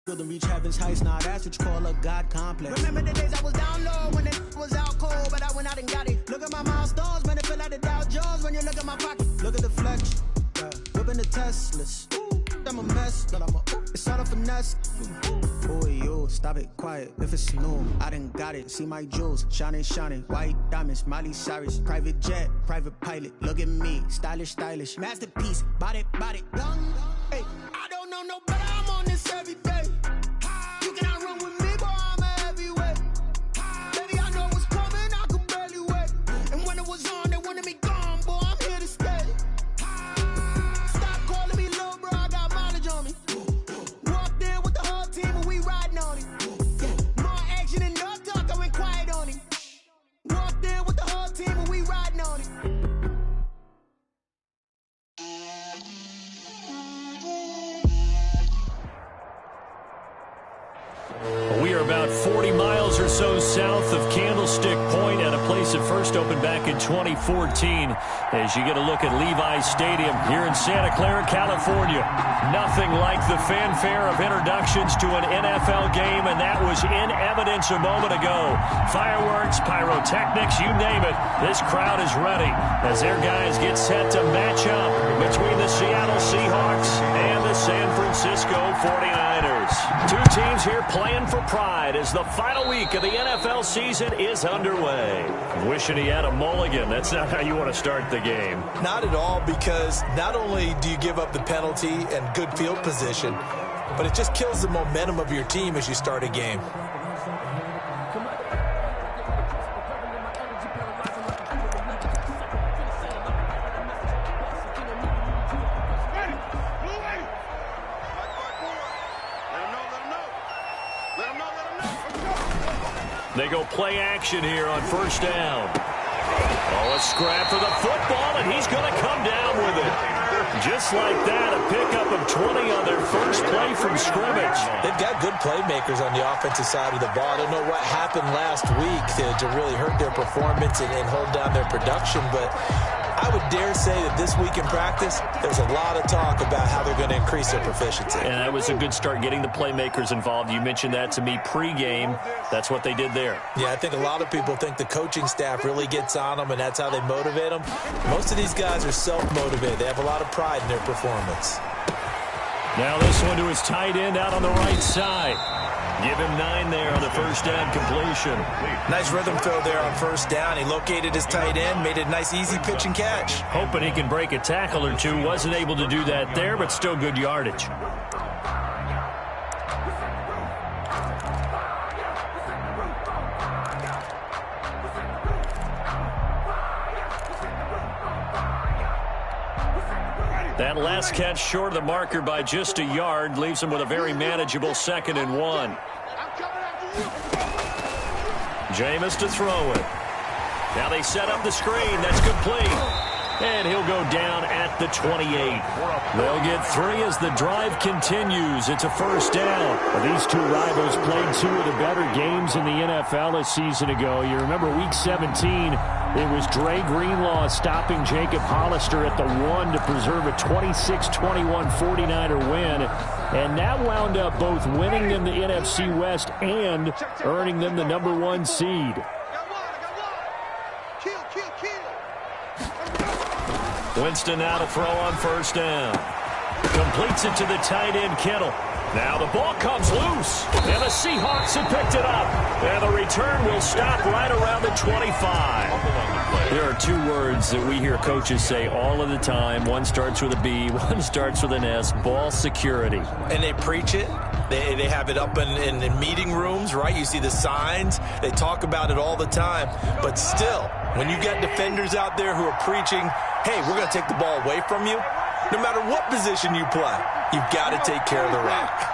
and reach heaven's heights, now that's what you call a God complex. Remember the days I was down low when it was out cold, but I went out and got it. Look at my milestones, man, it feel like the Dow Jones when you look at my pocket. Look at the flex, whipping the Teslas. I'm a mess, but it's all a finesse. Boy, yo, stop it, quiet. If it's new, I done got it. See my jewels, shining, shining. White diamonds, Miley Cyrus. Private jet, private pilot. Look at me, stylish, stylish. Masterpiece, body, young. Hey, I don't know no better. I'm on this every day. You cannot run with me, boy. I'm a heavyweight. Baby, I know what's coming. I could barely wait. And when it was on, they wanted me gone, boy. I'm here to stay. Stop calling me little bro. I got mileage on me. Walked in with the whole team and we riding on it. More action and no talk. I went quiet on it. Walked in with the whole team and we riding on it. We are about 40 miles or so south of Candlestick Point at a place that first opened back in 2014 as you get a look at Levi's Stadium here in Santa Clara, California. Nothing like the fanfare of introductions to an NFL game, and that was in evidence a moment ago. Fireworks, pyrotechnics, you name it. This crowd is ready as their guys get set to match up between the Seattle Seahawks and the San Francisco 49ers. Two teams here playing for pride as the final week of the NFL season is underway. Wishing he had a mulligan. That's not how you want to start the game. Not at all, because not only do you give up the penalty and good field position, but it just kills the momentum of your team as you start a game. They go play action here on first down. Oh, a scrap for the football, and he's going to come down with it. Just like that, a pickup of 20 on their first play from scrimmage. They've got good playmakers on the offensive side of the ball. I don't know what happened last week to really hurt their performance and hold down their production, but I would dare say that this week in practice, there's a lot of talk about how they're going to increase their proficiency. And that was a good start, getting the playmakers involved. You mentioned that to me pregame. That's what they did there. Yeah, I think a lot of people think the coaching staff really gets on them, and that's how they motivate them. Most of these guys are self-motivated. They have a lot of pride in their performance. Now this one to his tight end out on the right side. Give him 9 there on the first down completion. Nice rhythm throw there on first down. He located his tight end, made it a nice easy pitch and catch. Hoping he can break a tackle or two. Wasn't able to do that there, but still good yardage. That last catch short of the marker by just a yard leaves him with a very manageable 2nd and 1. Jameis to throw it. Now they set up the screen. That's complete. And he'll go down at the 28. They'll get 3 as the drive continues. It's a first down. These two rivals played 2 of the better games in the NFL a season ago. You remember Week 17, it was Dre Greenlaw stopping Jacob Hollister at the 1 to preserve a 26-21 49er win. And that wound up both winning them the NFC West and earning them the #1 seed. Winston now to throw on first down. Completes it to the tight end, Kittle. Now the ball comes loose, and the Seahawks have picked it up. And the return will stop right around the 25. There are 2 words that we hear coaches say all of the time. One starts with a B, one starts with an S, ball security. And they preach it. They have it up in meeting rooms, right? You see the signs. They talk about it all the time. But still, when you got defenders out there who are preaching, hey, we're going to take the ball away from you, no matter what position you play, you've got to take care of the rock.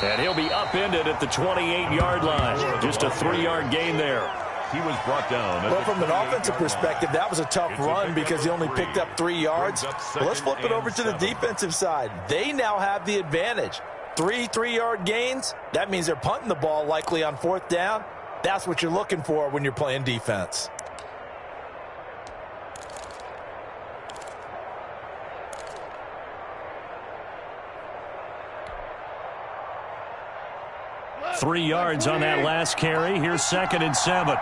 And he'll be upended at the 28-yard line. Just a 3-yard gain there. He was brought down. Well, from an offensive perspective, that was a tough run because he only picked up 3 yards. Well, let's flip it over to the defensive side. They now have the advantage. 3 3-yard gains, that means they're punting the ball likely on 4th down. That's what you're looking for when you're playing defense. 3 yards on that last carry. Here's 2nd and 7.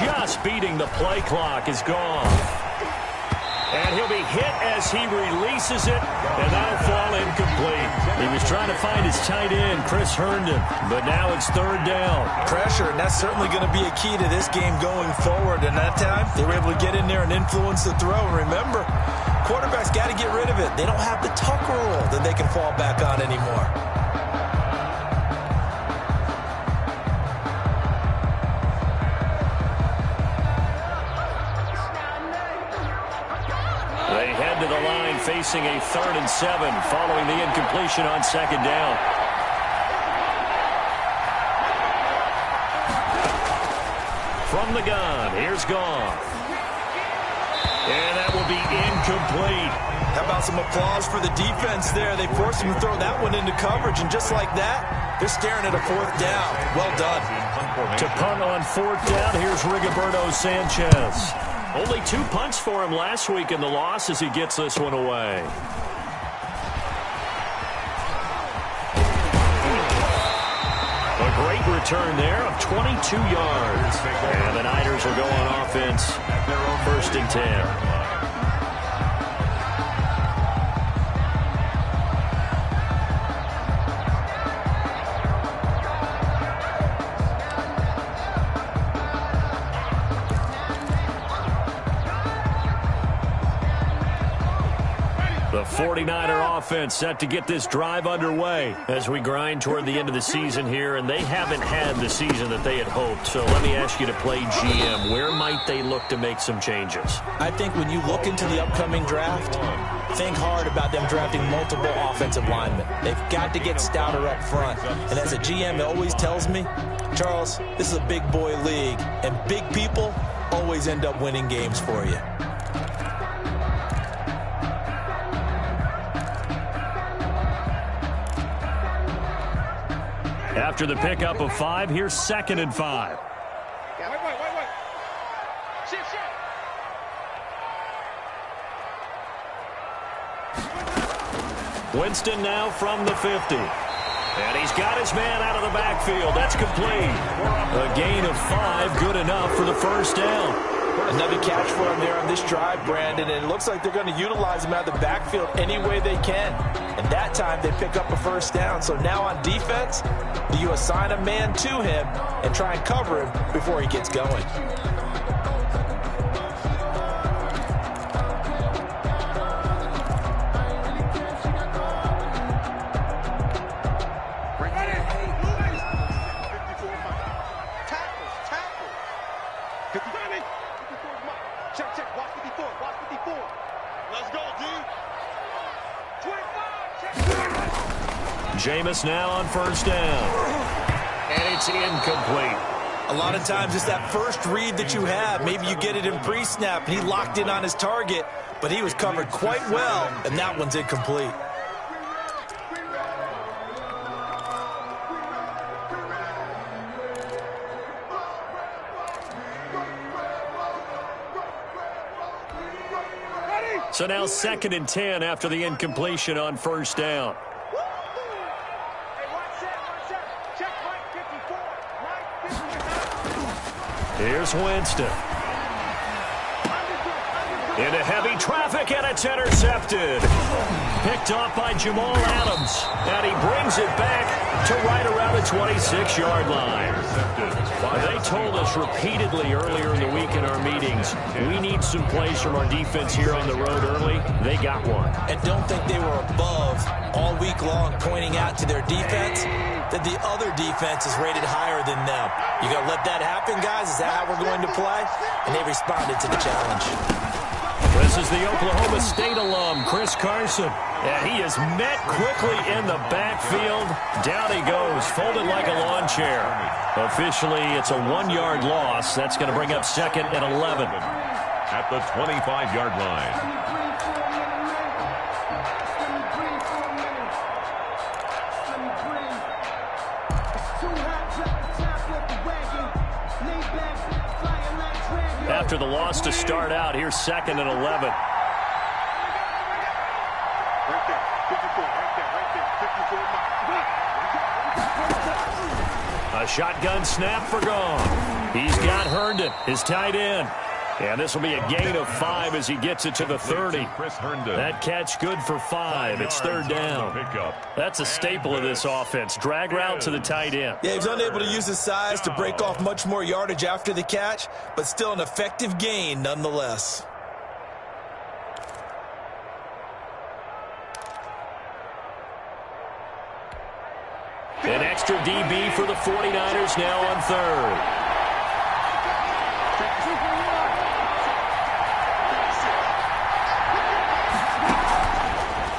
Just beating the play clock is gone. And he'll be hit as he releases it, and that'll fall incomplete. He was trying to find his tight end, Chris Herndon, but now it's 3rd down. Pressure, and that's certainly going to be a key to this game going forward. And that time, they were able to get in there and influence the throw. And remember, quarterbacks got to get rid of it. They don't have the tuck rule that they can fall back on anymore. They head to the line facing a 3rd and 7 following the incompletion on 2nd down. From the gun, here's Goff. And that will be incomplete. How about some applause for the defense there? They forced him to throw that one into coverage, and just like that, they're staring at a 4th down. Well done. To punt on 4th down, here's Rigoberto Sanchez. Only 2 punts for him last week in the loss as he gets this one away. A great return there of 22 yards. And the Niners will go on offense at their own 1st and 10. The 49er offense set to get this drive underway as we grind toward the end of the season here, and they haven't had the season that they had hoped. So let me ask you to play GM. Where might they look to make some changes? I think when you look into the upcoming draft, think hard about them drafting multiple offensive linemen. They've got to get stouter up front. And as a GM, it always tells me, Charles, this is a big boy league, and big people always end up winning games for you. After the pickup of 5, here's 2nd and 5. Wait. Shift. Winston now from the 50. And he's got his man out of the backfield. That's complete. A gain of 5, good enough for the 1st down. Another catch for him there on this drive, Brandon, and it looks like they're going to utilize him out of the backfield any way they can. And that time they pick up a 1st down. So now on defense, do you assign a man to him and try and cover him before he gets going? Jameis now on 1st down. And it's incomplete. A lot of times it's that first read that you have. Maybe you get it in pre-snap, and he locked in on his target, but he was covered quite well, and that one's incomplete. So now 2nd and 10 after the incompletion on 1st down. Here's Winston. Into heavy traffic, and it's intercepted. Picked off by Jamal Adams. And he brings it back to right around the 26-yard line. They told us repeatedly earlier in the week in our meetings, we need some plays from our defense here on the road early. They got one. And don't think they were above all week long pointing out to their defense that the other defense is rated higher than them. You going to let that happen, guys? Is that how we're going to play? And they responded to the challenge. This is the Oklahoma State alum, Chris Carson. And he is met quickly in the backfield. Down he goes, folded like a lawn chair. Officially, it's a 1-yard loss. That's going to bring up 2nd and 11. At the 25-yard line. after the loss to start out. Here's 2nd and 11. A shotgun snap for Gone. He's got Herndon, his tight end. And this will be a gain of 5 as he gets it to the 30. That catch good for 5. It's 3rd down. That's a staple of this offense. Drag route to the tight end. Yeah, he's unable to use his size to break off much more yardage after the catch, but still an effective gain nonetheless. An extra DB for the 49ers now on 3rd.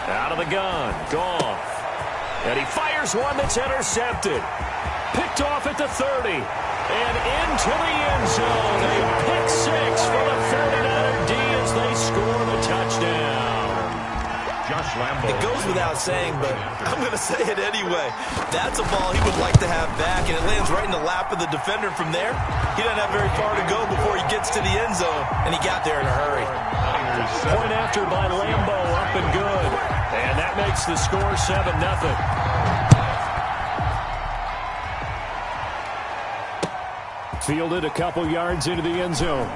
Out of the gun, Goff. And he fires one that's intercepted. Picked off at the 30. And into the end zone. A pick 6 for the 49er D as they score the touchdown. It goes without saying, but I'm going to say it anyway. That's a ball he would like to have back, and it lands right in the lap of the defender from there. He doesn't have very far to go before he gets to the end zone, and he got there in a hurry. Point after by Lambo, up and good. And that makes the score 7-0. Fielded a couple yards into the end zone.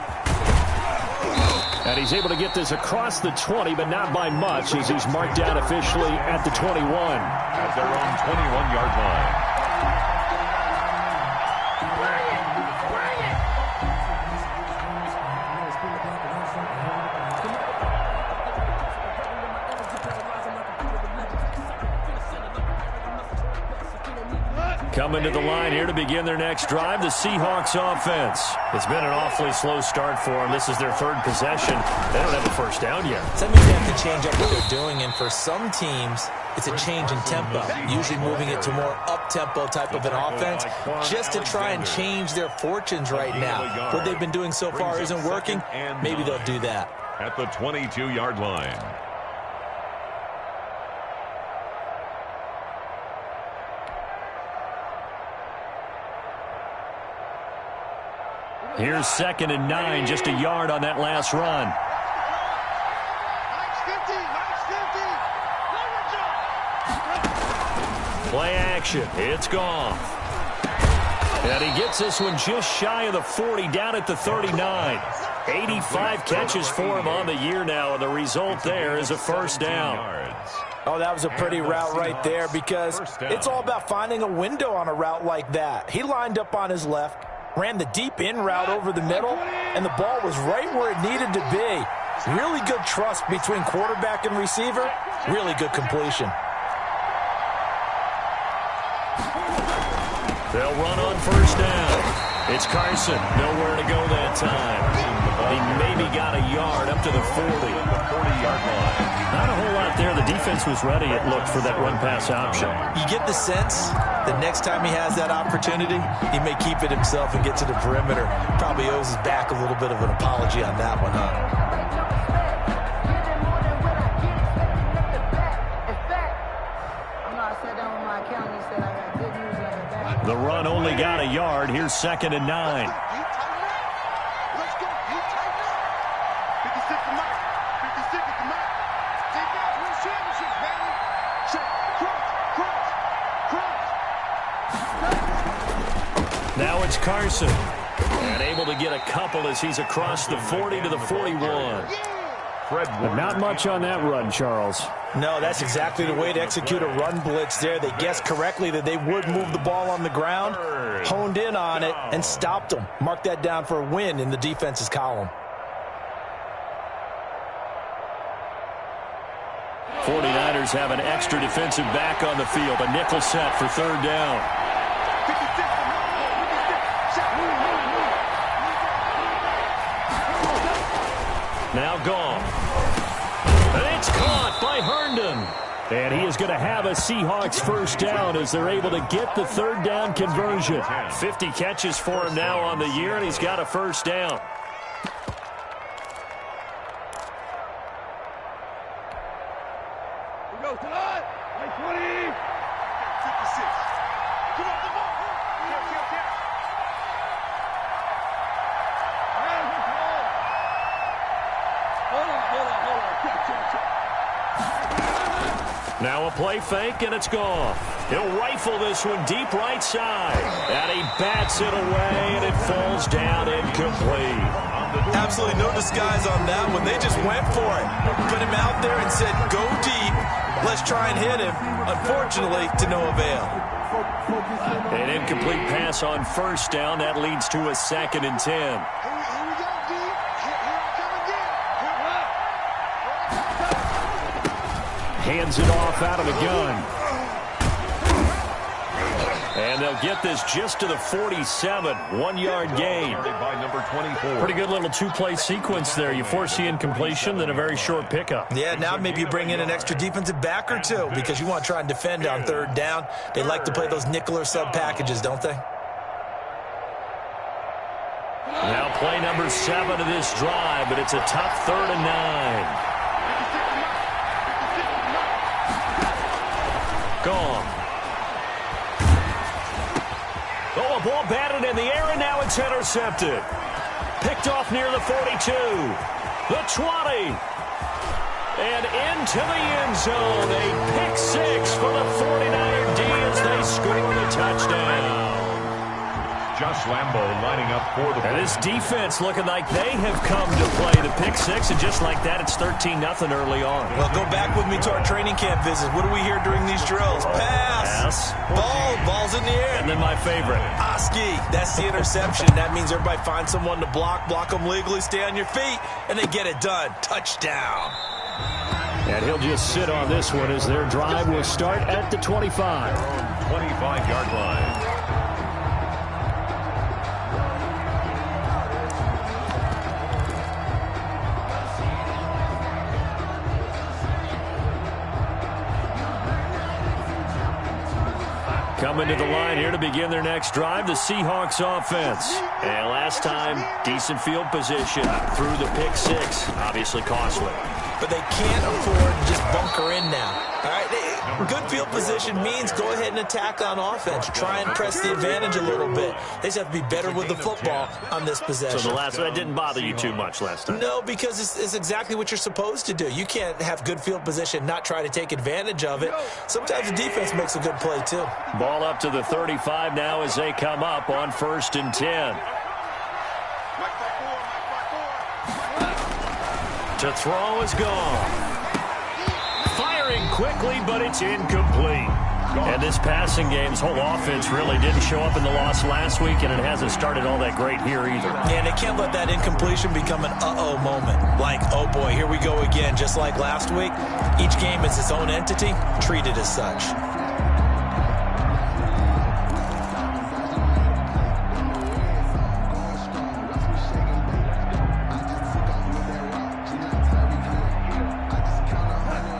And he's able to get this across the 20, but not by much, as he's marked down officially at the 21. At their own 21-yard line. Coming to the line here to begin their next drive, the Seahawks offense. It's been an awfully slow start for them. This is their 3rd possession. They don't have a first down yet. So that means they have to change up what they're doing, and for some teams, it's a change in tempo, usually moving it to more up-tempo type of an offense, just to try and change their fortunes right now. What they've been doing so far isn't working. Maybe they'll do that. At the 22-yard line. Here's 2nd and 9, just a yard on that last run. Play action. It's Goff. And he gets this one just shy of the 40, down at the 39. 85 catches for him on the year now, and the result there is a first down. Oh, that was a pretty route right there, because it's all about finding a window on a route like that. He lined up on his left, ran the deep in route over the middle, and the ball was right where it needed to be. Really good trust between quarterback and receiver. Really good completion. They'll run on first down. It's Carson. Nowhere to go that time. He maybe got a yard up to the 40-yard line. Not a whole lot there. The defense was ready, it looked, for that run-pass option. You get the sense that next time he has that opportunity, he may keep it himself and get to the perimeter. Probably owes his back a little bit of an apology on that one, huh? The run only got a yard. Here's 2nd and 9. Now it's Carson. And able to get a couple as he's across the 40 to the 41. But not much on that run, Charles. No, that's exactly the way to execute a run blitz there. They guessed correctly that they would move the ball on the ground, honed in on it, and stopped them. Mark that down for a win in the defense's column. 49ers have an extra defensive back on the field. A nickel set for 3rd down. Now gone. And it's caught by Herndon. And he is going to have a Seahawks first down as they're able to get the 3rd down conversion. 50 catches for him now on the year, and he's got a first down. We go to the 20. 56. Come on, come on. Now a play fake, and it's gone. He'll rifle this one deep right side. And he bats it away, and it falls down incomplete. Absolutely no disguise on that one. They just went for it. Put him out there and said, go deep. Let's try and hit him. Unfortunately, to no avail. An incomplete pass on first down. That leads to a 2nd and 10. Hands it off out of the gun. And they'll get this just to the 47. 1-yard gain. By number 24. Pretty good little two-play sequence there. You force the incompletion, then a very short pickup. Yeah, now maybe you bring in an extra defensive back or two because you want to try and defend on 3rd down. They like to play those nickel or sub packages, don't they? Now play number 7 of this drive, but it's a tough 3rd and 9. Gone. Oh, a ball batted in the air, and now it's intercepted. Picked off near the 42. The 20. And into the end zone. A pick 6 for the 49er D as they score the touchdown. Josh Lambo lining up for the... And this defense looking like they have come to play the pick 6, and just like that, it's 13-0 early on. Well, go back with me to our training camp visit. What do we hear during these drills? Pass. Ball's in the air. And then my favorite. Oski, that's the interception. That means everybody finds someone to block them legally, stay on your feet, and they get it done. Touchdown. And he'll just sit on this one as their drive will start at the 25. 25-yard line. Coming to the line here to begin their next drive, the Seahawks offense. And last time, decent field position through the pick 6. Obviously costly. But they can't afford to just bunker in now. All right, good field position means go ahead and attack on offense. Try and press the advantage a little bit. They just have to be better with the football on this possession. So the last one didn't bother you too much last time? No, because it's exactly what you're supposed to do. You can't have good field position, not try to take advantage of it. Sometimes the defense makes a good play, too. Ball up to the 35 now as they come up on 1st and 10. To throw is gone. Firing quickly, but it's incomplete. And this passing game's whole offense really didn't show up in the loss last week, and it hasn't started all that great here either. Yeah, and they can't let that incompletion become an uh-oh moment. Like, oh boy, here we go again. Just like last week, each game is its own entity, treated as such.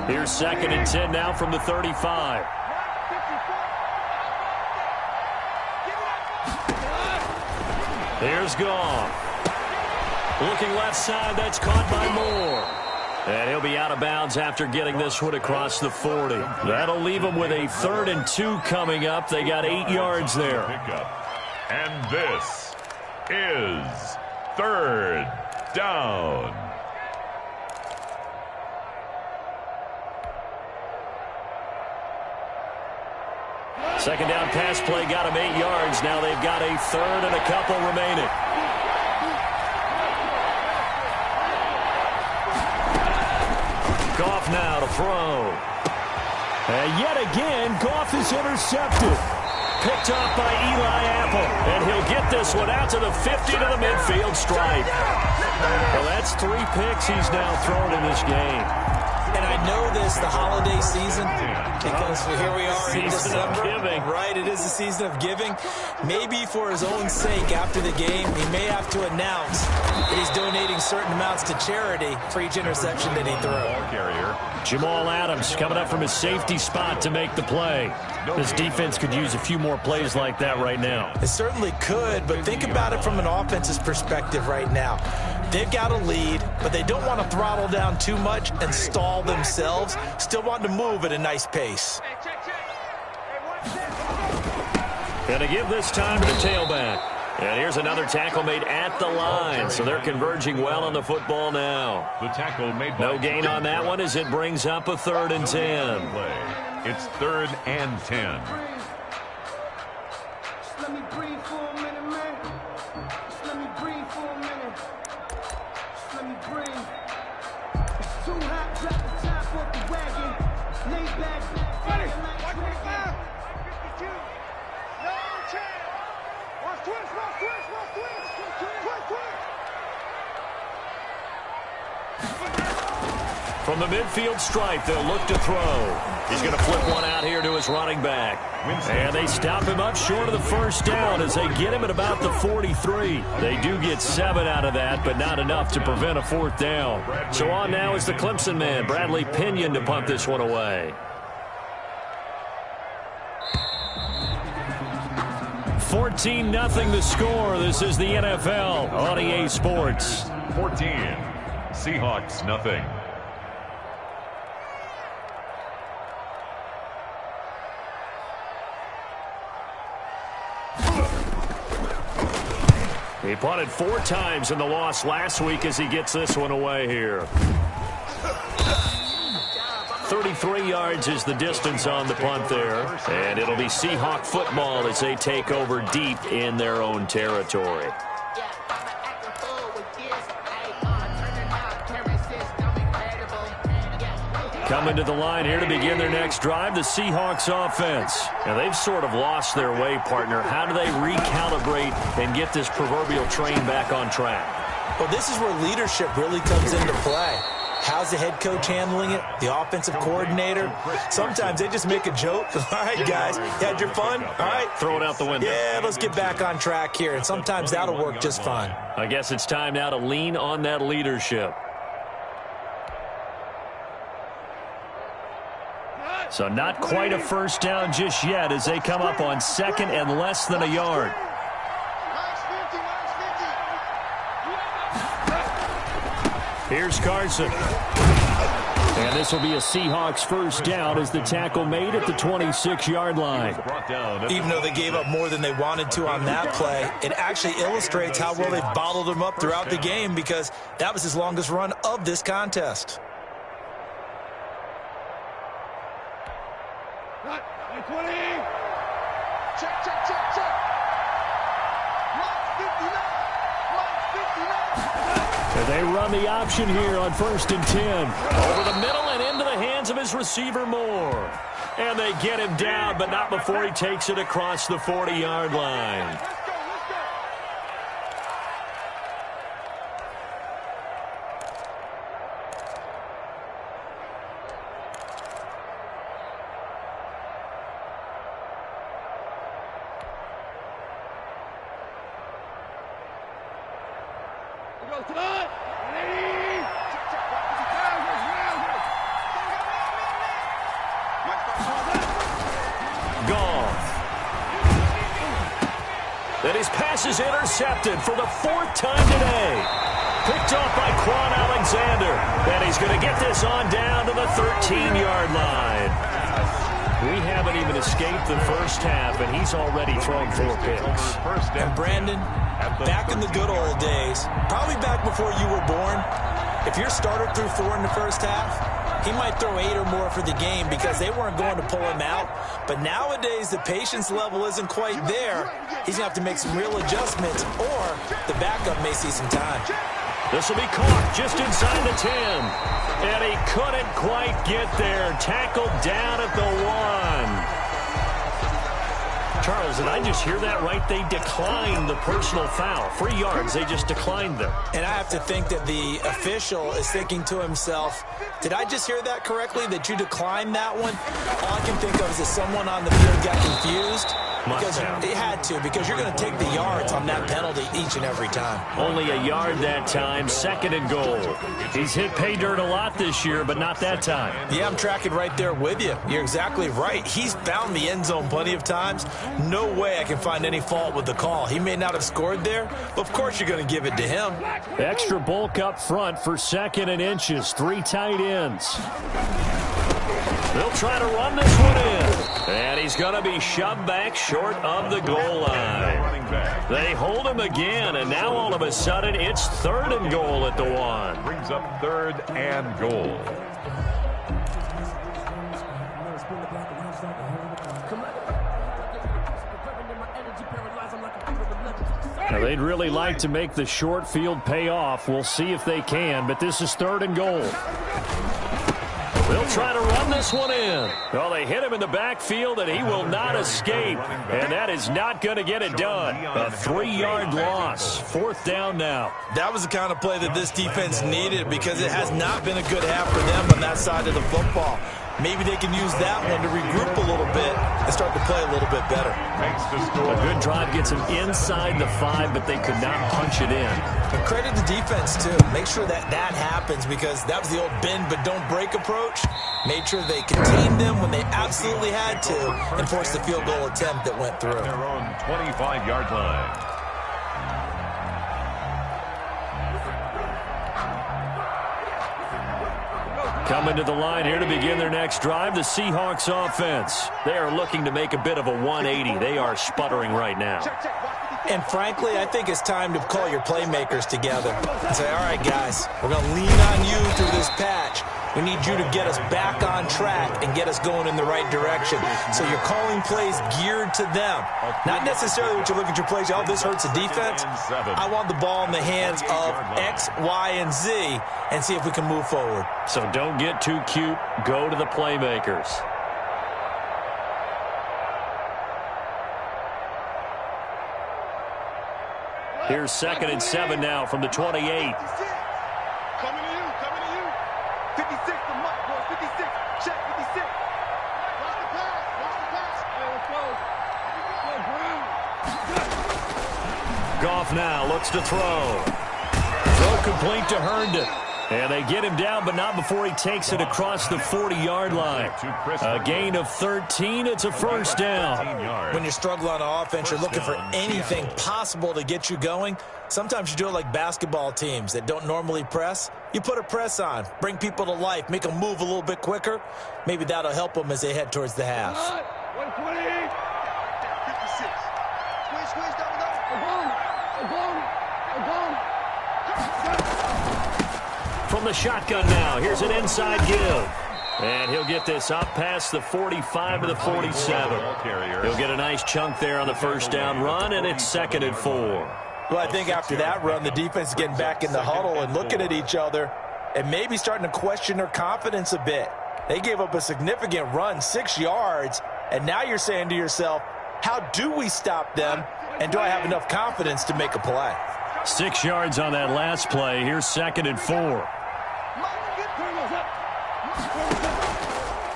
Here's 2nd and 10 now from the 35. Here's Goff. Looking left side, that's caught by Moore. And he'll be out of bounds after getting this one across the 40. That'll leave them with a 3rd and 2 coming up. They got 8 yards there. And this is 3rd down. Second down pass play got them 8 yards. Now they've got a 3rd and a couple remaining. Goff now to throw. And yet again, Goff is intercepted. Picked off by Eli Apple. And he'll get this one out to the 50 to the midfield stripe. Well, that's 3 picks he's now thrown in this game. And I know this, the holiday season, because here we are in December. Giving. Right, it is the season of giving. Maybe for his own sake after the game, he may have to announce that he's donating certain amounts to charity for each interception that he threw. Jamal Adams coming up from his safety spot to make the play. This defense could use a few more plays like that right now. It certainly could, but think about it from an offense's perspective right now. They've got a lead, but they don't want to throttle down too much and stall themselves. Still want to move at a nice pace. Going to give this time to the tailback. And here's another tackle made at the line, so they're converging well on the football now. The tackle made by no gain on that one as it brings up a 3rd and 10. It's 3rd and 10. Just let me breathe for a minute, man. Just let me breathe for a minute. Just let me breathe. It's too hot, drop the top off the wagon. Lay back, ready. Watch me fire. 52. No chance. Watch twist, watch twist, watch twist. Twist, twist. From the midfield stripe, they'll look to throw. He's going to flip one out here to his running back. And they stop him up short of the first down as they get him at about the 43. They do get 7 out of that, but not enough to prevent a 4th down. So on now is the Clemson man, Bradley Pinion, to punt this one away. 14-0 the score. This is the NFL on EA Sports. 14. Seahawks, nothing. He punted 4 times in the loss last week as he gets this one away here. 33 yards is the distance on the punt there. And it'll be Seahawk football as they take over deep in their own territory. Coming to the line here to begin their next drive, the Seahawks offense. Now, they've sort of lost their way, partner. How do they recalibrate and get this proverbial train back on track? Well, this is where leadership really comes into play. How's the head coach handling it? The offensive coordinator? Sometimes they just make a joke. All right, guys, you had your fun? All right. Throw it out the window. Yeah, let's get back on track here. And sometimes that'll work just fine. I guess it's time now to lean on that leadership. So not quite a first down just yet as they come up on 2nd and less than a yard. Here's Carson. And this will be a Seahawks first down as the tackle made at the 26-yard line. Even though they gave up more than they wanted to on that play, it actually illustrates how well they bottled them up throughout the game because that was his longest run of this contest. Check, check, check, check. Mark 59. Mark 59. And they run the option here on 1st and 10. Over the middle and into the hands of his receiver Moore. And they get him down, but not before he takes it across the 40-yard line. That his pass is intercepted for the 4th time today. Picked off by Quan Alexander. And he's going to get this on down to the 13-yard line. We haven't even escaped the first half, and he's already thrown 4 picks. And Brandon, back in the good old days, probably back before you were born, if your starter threw 4 in the first half, he might throw 8 or more for the game because they weren't going to pull him out. But nowadays, the patience level isn't quite there. He's going to have to make some real adjustments, or the backup may see some time. This will be caught just inside the 10. And he couldn't quite get there. Tackled down at the 1. Charles, did I just hear that right? They declined the personal foul. 3 yards, they just declined them. And I have to think that the official is thinking to himself, did I just hear that correctly, that you declined that one? All I can think of is that someone on the field got confused. Because it had to, because you're going to take the yards on that penalty each and every time. Only a yard that time, 2nd and goal. He's hit pay dirt a lot this year, but not that time. Yeah, I'm tracking right there with you. You're exactly right. He's found the end zone plenty of times. No way I can find any fault with the call. He may not have scored there, but of course you're going to give it to him. Extra bulk up front for 2nd and inches. 3 tight ends. They'll try to run this one in. And he's going to be shoved back short of the goal line. They hold him again, and now all of a sudden it's 3rd and goal at the 1. Brings up 3rd and goal. Now, they'd really like to make the short field pay off. We'll see if they can, but this is 3rd and goal. They'll try to run this one in. Well, they hit him in the backfield, and he will not escape. And that is not going to get it done. A 3-yard loss. 4th down now. That was the kind of play that this defense needed because it has not been a good half for them on that side of the football. Maybe they can use that one to regroup a little bit and start to play a little bit better. A good drive gets them inside the 5, but they could not punch it in. And credit the defense, too. Make sure that that happens because that was the old bend but don't break approach. Made sure they contained them when they absolutely had to and forced the field goal attempt that went through. Their own 25-yard line. Coming to the line here to begin their next drive, the Seahawks offense. They are looking to make a bit of a 180. They are sputtering right now. And frankly, I think it's time to call your playmakers together and say, all right, guys, we're going to lean on you through this patch. We need you to get us back on track and get us going in the right direction. So you're calling plays geared to them. Not necessarily what you're looking at your plays. Oh, this hurts the defense. I want the ball in the hands of X, Y, and Z and see if we can move forward. So don't get too cute. Go to the playmakers. Here's 2nd and 7 now from the 28. Coming to you, coming to you. 56 to Mike, boys, 56. Check 56. Watch the pass, watch the pass. Hey, let's go. Goff now looks to throw. Throw complete to Herndon. And they get him down, but not before he takes it across the 40-yard line. A gain of 13. It's a 1st down. When you're struggling on offense, you're looking for anything possible to get you going. Sometimes you do it like basketball teams that don't normally press. You put a press on, bring people to life, make them move a little bit quicker. Maybe that'll help them as they head towards the half. 120. 56. Squeeze, From the shotgun now, here's an inside give. And he'll get this up past the 45 to the 47. He'll get a nice chunk there on the 1st down run, and it's 2nd and 4. Well, I think after that run, the defense is getting back in the huddle and looking at each other and maybe starting to question their confidence a bit. They gave up a significant run, 6 yards, and now you're saying to yourself, how do we stop them, and do I have enough confidence to make a play? 6 yards on that last play. Here's 2nd and 4.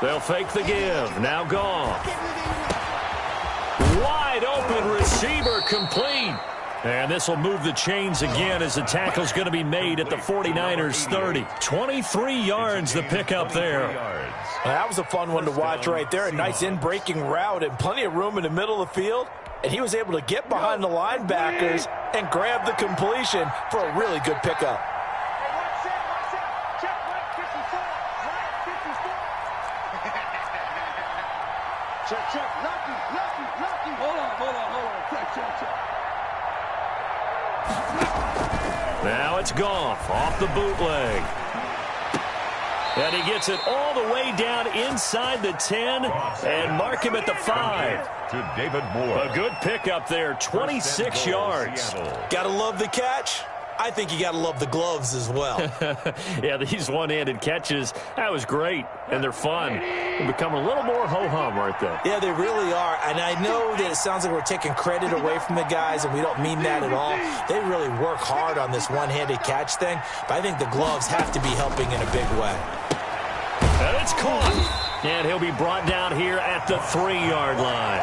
They'll fake the give. Now Goff. Wide open receiver complete. And this will move the chains again as the tackle's going to be made at the 49ers 30. 23 yards the pickup there. Well, that was a fun one to watch right there. A nice in-breaking route and plenty of room in the middle of the field. And he was able to get behind the linebackers and grab the completion for a really good pickup. Check. Lucky. Hold on. Check. Now it's Goff off the bootleg. And he gets it all the way down inside the 10 and mark him at the 5. To David Moore. A good pickup there, 26 yards. Gotta love the catch. I think you gotta love the gloves as well. Yeah, these one-handed catches, that was great, and they're fun. They become a little more ho-hum, aren't they? Yeah, they really are, and I know that it sounds like we're taking credit away from the guys, and we don't mean that at all. They really work hard on this one-handed catch thing, but I think the gloves have to be helping in a big way. And it's caught. And he'll be brought down here at the 3-yard line.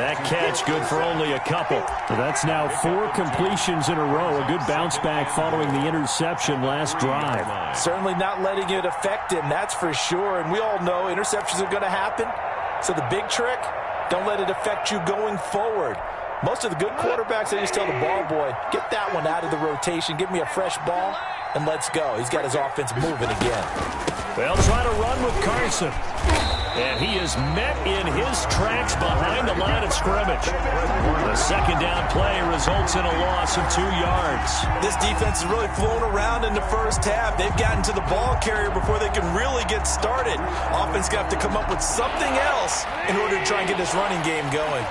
That catch good for only a couple. So that's now 4 completions in a row. A good bounce back following the interception last drive. Certainly not letting it affect him, that's for sure. And we all know interceptions are going to happen. So the big trick, don't let it affect you going forward. Most of the good quarterbacks, they just tell the ball boy, get that one out of the rotation, give me a fresh ball, and let's go. He's got his offense moving again. They'll try to run with Carson. And he is met in his tracks behind the line of scrimmage. The second down play results in a loss of 2 yards. This defense has really flown around in the first half. They've gotten to the ball carrier before they can really get started. Offense got to come up with something else in order to try and get this running game going.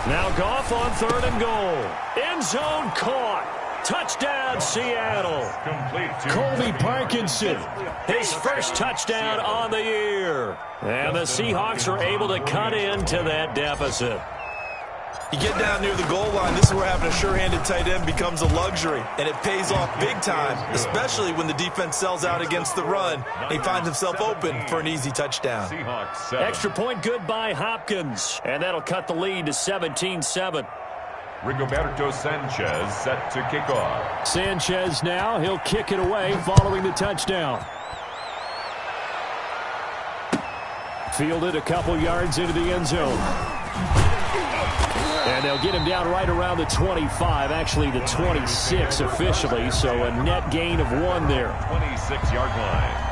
Now Goff on 3rd and goal. End zone caught. Touchdown, Seattle. Colby Parkinson, his first touchdown on the year. And the Seahawks are able to cut into that deficit. You get down near the goal line, this is where having a sure-handed tight end becomes a luxury, and it pays off big time, especially when the defense sells out against the run. He finds himself open for an easy touchdown. Extra point good by Hopkins, and that'll cut the lead to 17-7. Rigoberto Sanchez set to kick off. Sanchez now, he'll kick it away following the touchdown. Fielded a couple yards into the end zone. And they'll get him down right around the 25, actually the 26 officially, so a net gain of 1 there. 26-yard line.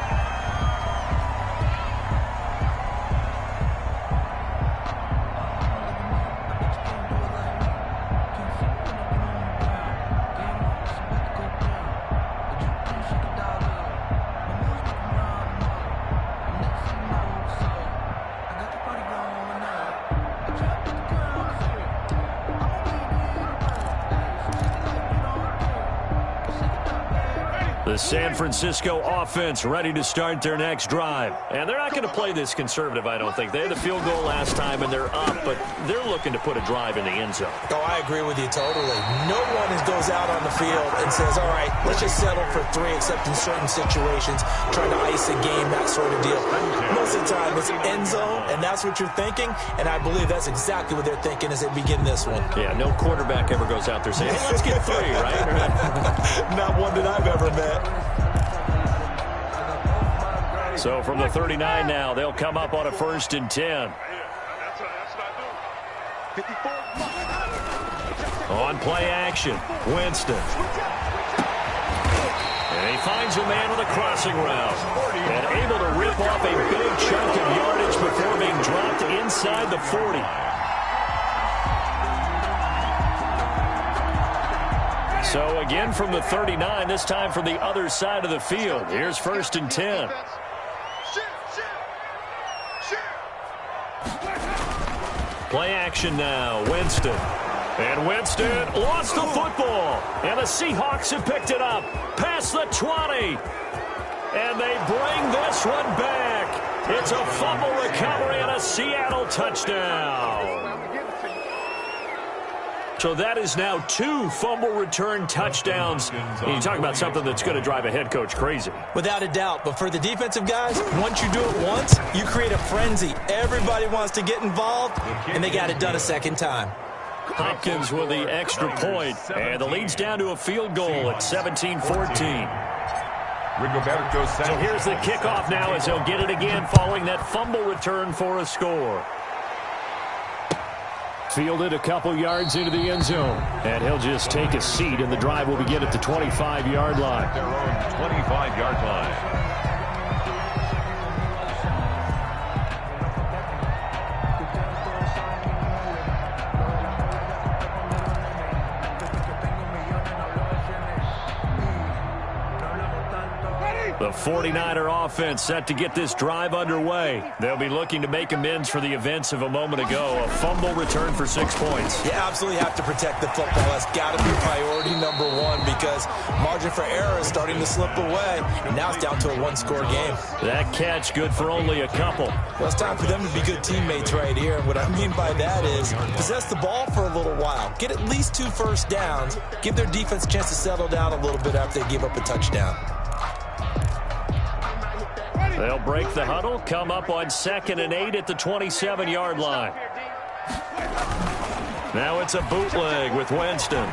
The San Francisco offense ready to start their next drive. And they're not going to play this conservative, I don't think. They had the field goal last time, and they're up, but they're looking to put a drive in the end zone. Oh, I agree with you totally. No one goes out on the field and says, all right, let's just settle for 3, except in certain situations, trying to ice a game, that sort of deal. Most of the time, it's end zone, and that's what you're thinking, and I believe that's exactly what they're thinking as they begin this one. Yeah, no quarterback ever goes out there saying, hey, let's get 3, right? Not one that I've ever met. So from the 39 now, they'll come up on a 1st and 10. On play action, Winston. And he finds a man on the crossing route. And able to rip off a big chunk of yardage before being dropped inside the 40. So again from the 39, this time from the other side of the field. Here's 1st and 10. Play action now, Winston. And Winston lost the football. And the Seahawks have picked it up past the 20. And they bring this one back. It's a fumble recovery and a Seattle touchdown. So that is now 2 fumble return touchdowns. You talk about something that's going to drive a head coach crazy. Without a doubt. But for the defensive guys, once you do it once, you create a frenzy. Everybody wants to get involved, and they got it done a second time. Hopkins with the extra point, and the lead's down to a field goal at 17-14. So here's the kickoff now as they'll get it again following that fumble return for a score. Fielded a couple yards into the end zone. And he'll just take a seat, and the drive will begin at the 25-yard line. Their own 25-yard line. The 49er offense set to get this drive underway. They'll be looking to make amends for the events of a moment ago. A fumble return for 6 points. You absolutely have to protect the football. That's got to be priority number 1 because margin for error is starting to slip away. And now it's down to a 1-score game. That catch good for only a couple. Well, it's time for them to be good teammates right here. And what I mean by that is possess the ball for a little while. Get at least 2 first downs. Give their defense a chance to settle down a little bit after they give up a touchdown. They'll break the huddle, come up on 2nd and 8 at the 27-yard line. Now it's a bootleg with Winston.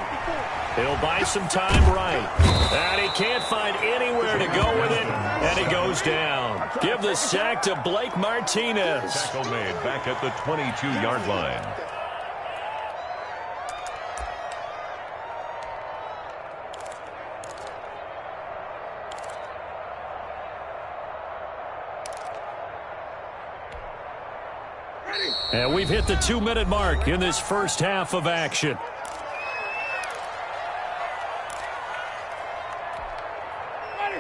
He'll buy some time right. And he can't find anywhere to go with it, and he goes down. Give the sack to Blake Martinez. Tackle made back at the 22-yard line. And we've hit the 2-minute mark in this first half of action.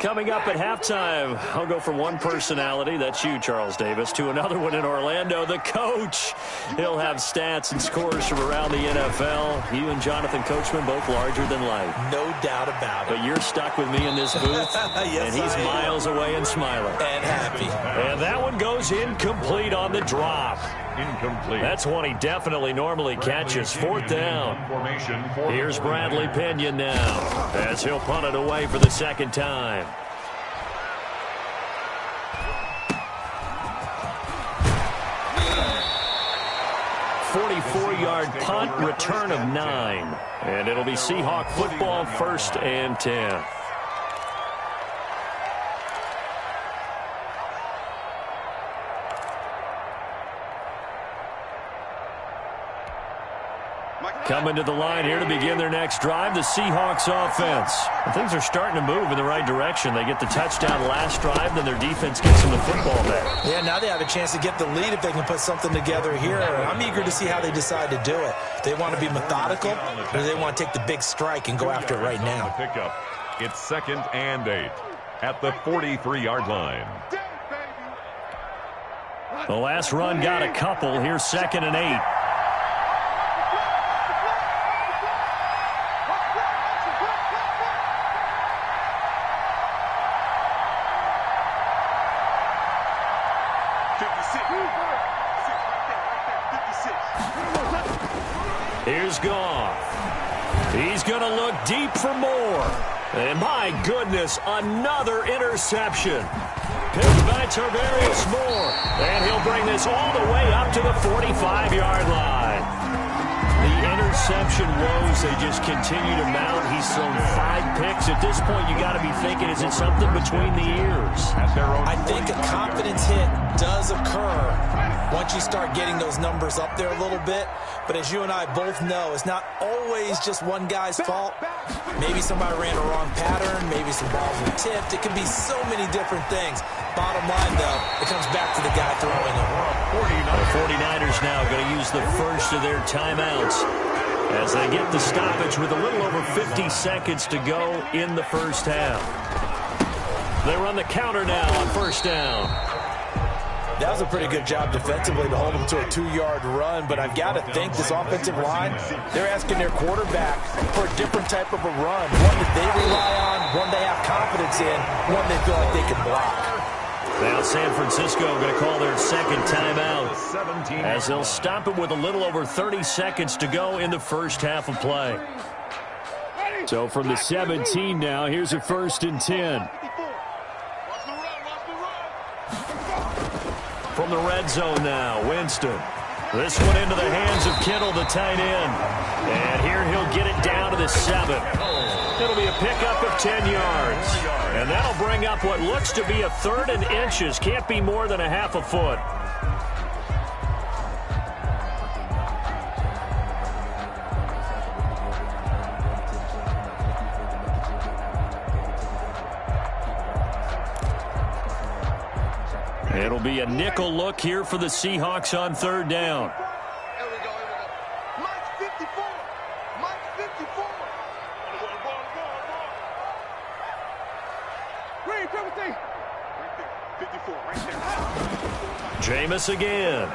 Coming up at halftime, I'll go from one personality, that's you, Charles Davis, to another one in Orlando, the coach. He'll have stats and scores from around the NFL. You and Jonathan Coachman, both larger than life. No doubt about it. But you're stuck with me in this booth, Yes, and he's miles away and smiling. And happy. And that one goes incomplete on the drop. Incomplete. That's one he definitely normally catches. Fourth down. Here's Bradley Pinion now as he'll punt it away for the second time. Yard punt, return of 9. And it'll be Seahawk football, 1st and 10. Coming to the line here to begin their next drive, the Seahawks offense. And things are starting to move in the right direction. They get the touchdown last drive, then their defense gets them the football back. Yeah, now they have a chance to get the lead if they can put something together here. I'm eager to see how they decide to do it. They want to be methodical, or they want to take the big strike and go after it right now. Pickup. It's 2nd and 8 at the 43-yard line. The last run got a couple. Here's 2nd and 8. Here's Goff. He's going to look deep for more. And my goodness, another interception. Picked by Tarvarius Moore. And he'll bring this all the way up to the 45-yard line. The interception woes, they just continue to mount. He's thrown 5 picks. At this point, you got to be thinking, is it something between the ears? I think a confidence hit does occur once you start getting those numbers up there a little bit. But as you and I both know, it's not always just one guy's fault. Maybe somebody ran a wrong pattern. Maybe some balls were tipped. It could be so many different things. Bottom line, though, it comes back to the guy throwing it. The 49ers now going to use the first of their timeouts as they get the stoppage with a little over 50 seconds to go in the first half. They run the counter now on 1st down. That was a pretty good job defensively to hold them to a 2-yard run, but I've got to think this offensive line, they're asking their quarterback for a different type of a run, one that they rely on, one they have confidence in, one they feel like they can block. Now San Francisco going to call their second timeout as they'll stop it with a little over 30 seconds to go in the first half of play. So from the 17 now, here's a 1st and 10. From the red zone now, Winston. This one into the hands of Kittle, the tight end. And here he'll get it down to the 7. It'll be a pickup of 10 yards. And that'll bring up what looks to be a 3rd and inches. Can't be more than a half a foot. It'll be a nickel look here for the Seahawks on 3rd down. Here we go. Mike 54. Mike 54. Green, 17. 54, right there. Jameis again.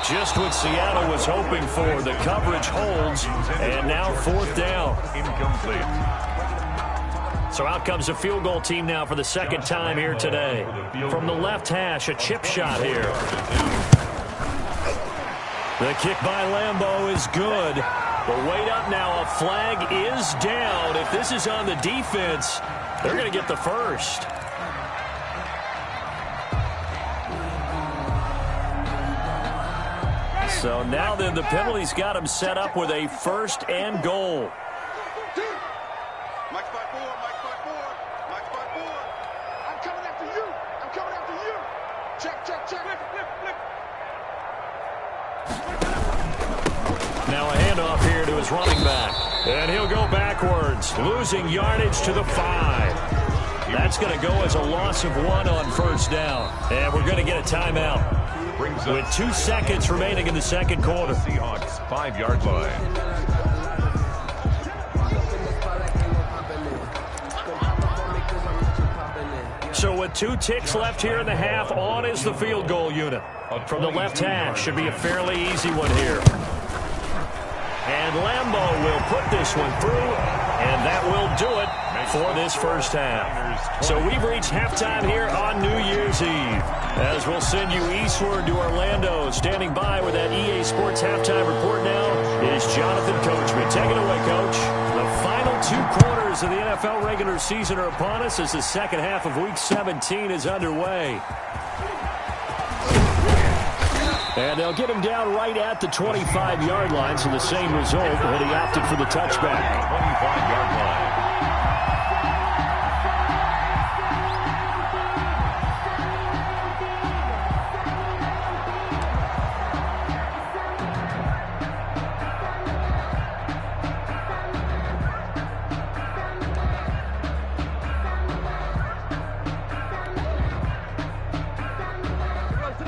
Just what Seattle was hoping for. The coverage holds, and now 4th down. Incomplete. So out comes a field goal team now for the second time here today. From the left hash, a chip shot here. The kick by Lambeau is good. But wait up now, a flag is down. If this is on the defense, they're going to get the first. So now then the penalty's got him set up with a 1st and goal. Mike 5. I'm coming after you. I'm coming after you. Check. Flip. Now a handoff here to his running back. And he'll go backwards, losing yardage to the 5. That's going to go as a loss of 1 on first down. And we're going to get a timeout with 2 seconds remaining in the second quarter. Seahawks 5-yard line. So with 2 ticks left here in the half, on is the field goal unit. From the left hash, should be a fairly easy one here. And Lambeau will put this one through, and that will do it for this first half. So we've reached halftime here on New Year's Eve. As we'll send you eastward to Orlando. Standing by with that EA Sports halftime report now is Jonathan Coachman. Take it away, Coach. The final 2 quarters of the NFL regular season are upon us as the second half of Week 17 is underway. And they'll get him down right at the 25-yard line, so the same result, but he opted for the touchback. 25-yard line.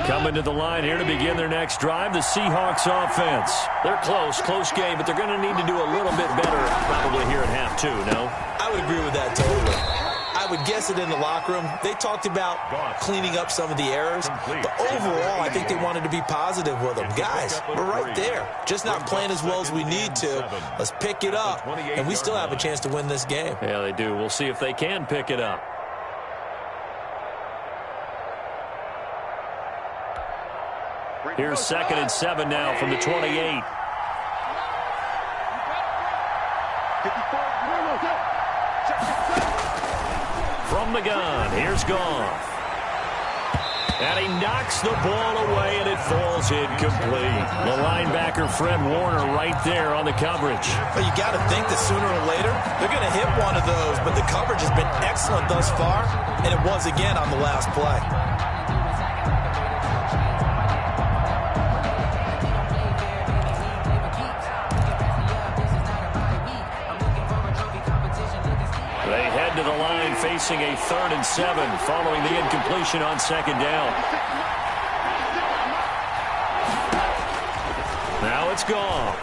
Coming to the line here to begin their next drive, the Seahawks offense. They're close game, but they're going to need to do a little bit better probably here at half 2, no? I would agree with that totally. I would guess it in the locker room. They talked about cleaning up some of the errors, but overall, I think they wanted to be positive with them. Guys, we're right there. Just not playing as well as we need to. Let's pick it up, and we still have a chance to win this game. Yeah, they do. We'll see if they can pick it up. Here's 2nd and 7 now from the 28. From the gun, here's Goff. And he knocks the ball away, and it falls incomplete. The linebacker, Fred Warner, right there on the coverage. But you got to think that sooner or later, they're going to hit one of those. But the coverage has been excellent thus far, and it was again on the last play. To the line facing a 3rd and 7 following the incompletion on 2nd down. Now it's gone.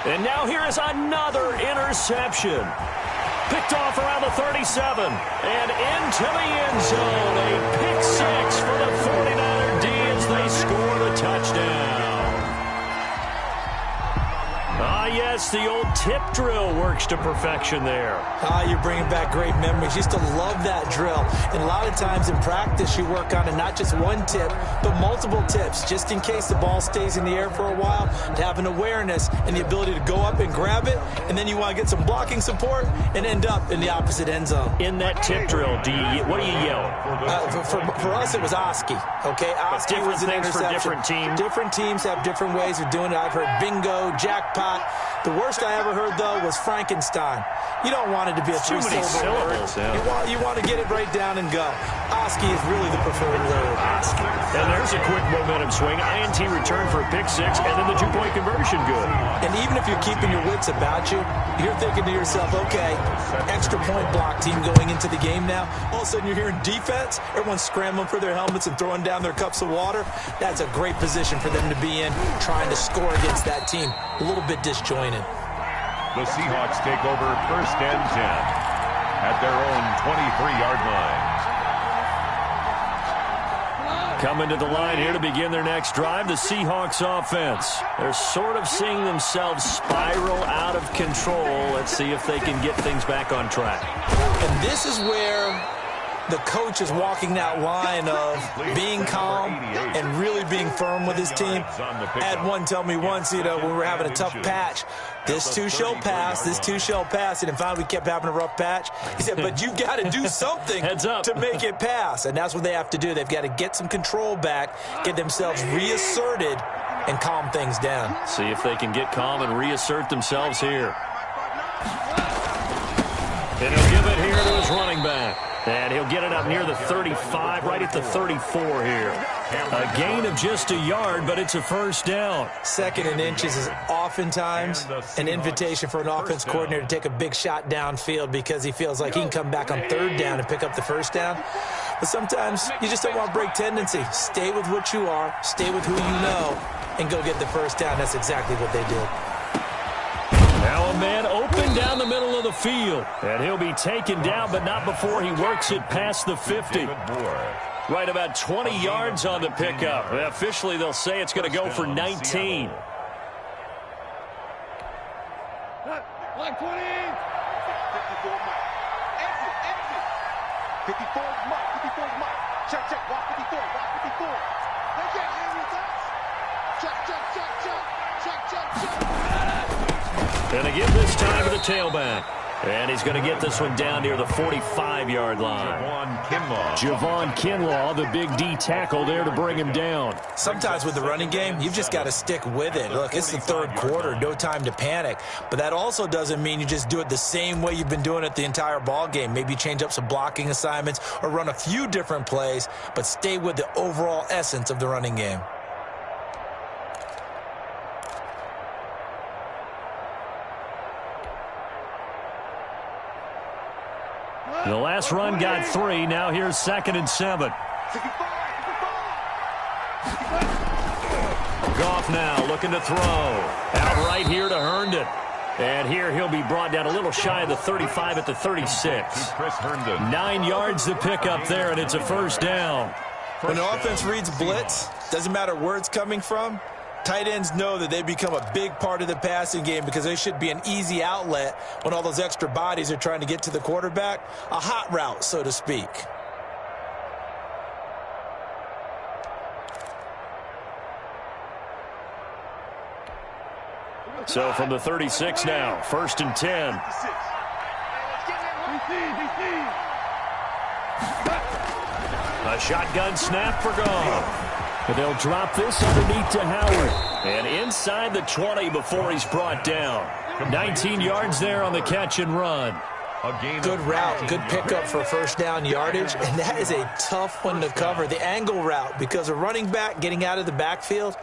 And now here is another interception. Picked off around the 37 and into the end zone. A pick 6 for the 49er D as they score the touchdown. Yes, the old tip drill works to perfection there. You're bringing back great memories. Used to love that drill. And a lot of times in practice, you work on it, not just one tip, but multiple tips, just in case the ball stays in the air for a while, to have an awareness and the ability to go up and grab it, and then you want to get some blocking support and end up in the opposite end zone. In that tip drill, what do you yell? For us, it was Oski. Okay, Oski was an interception. For different teams. Different teams have different ways of doing it. I've heard bingo, jackpot. The worst I ever heard, though, was Frankenstein. You don't want it to be a 3-syllable word. Yeah. You want to get it right down and go. Oski is really the preferred word. Oski. And there's a quick momentum swing. INT return for a pick 6, and then the 2-point conversion good. And even if you're keeping your wits about you, you're thinking to yourself, okay, extra point block team going into the game now. All of a sudden you're hearing defense. Everyone's scrambling for their helmets and throwing down their cups of water. That's a great position for them to be in, trying to score against that team. A little bit disjointed. The Seahawks take over 1st and 10 at their own 23-yard line. Coming to the line here to begin their next drive, the Seahawks offense. They're sort of seeing themselves spiral out of control. Let's see if they can get things back on track. And this is where the coach is walking that line of being calm and really being firm with his team. I had one tell me once, when we were having a tough patch, this too shall pass, this too shall pass. And finally we kept having a rough patch. He said, but you've got to do something to make it pass. And that's what they have to do. They've got to get some control back, get themselves reasserted, and calm things down. See if they can get calm and reassert themselves here. And he'll give it here to his running back. And he'll get it up near the 35, right at the 34 here. A gain of just a yard, but it's a first down. 2nd and inches is oftentimes an invitation for an offense coordinator to take a big shot downfield because he feels like he can come back on 3rd down and pick up the first down. But sometimes you just don't want to break tendency. Stay with what you are, stay with who you know, and go get the first down. That's exactly what they did. Now a man open down the middle of the field. And he'll be taken down, but not before he works it past the 50. Right about 20 yards on the pickup. Officially, they'll say it's going to go for 19. Like 20. 54 is Mike. 54 is Mike. Check, check. Walk 54. Walk 54. They can't hear you. Check, check, check, check. Check, check, check. And again this time to the tailback. And he's going to get this one down near the 45-yard line. Javon Kinlaw, the big D tackle there to bring him down. Sometimes with the running game, you've just got to stick with it. Look, it's the 3rd quarter, no time to panic. But that also doesn't mean you just do it the same way you've been doing it the entire ball game. Maybe change up some blocking assignments or run a few different plays, but stay with the overall essence of the running game. The last run got 3. Now here's 2nd and 7. Goff now looking to throw. Out right here to Herndon. And here he'll be brought down a little shy of the 35 at the 36. 9 yards to pick up there, and it's a first down. When the offense reads blitz, doesn't matter where it's coming from, tight ends know that they become a big part of the passing game because they should be an easy outlet when all those extra bodies are trying to get to the quarterback. A hot route, so to speak. So from the 36 now, 1st and 10. A shotgun snap for Goff. And they'll drop this underneath to Howard. And inside the 20 before he's brought down. 19 yards there on the catch and run. Good route, good pickup for first down yardage, and that is a tough one to cover, the angle route, because a running back getting out of the backfield,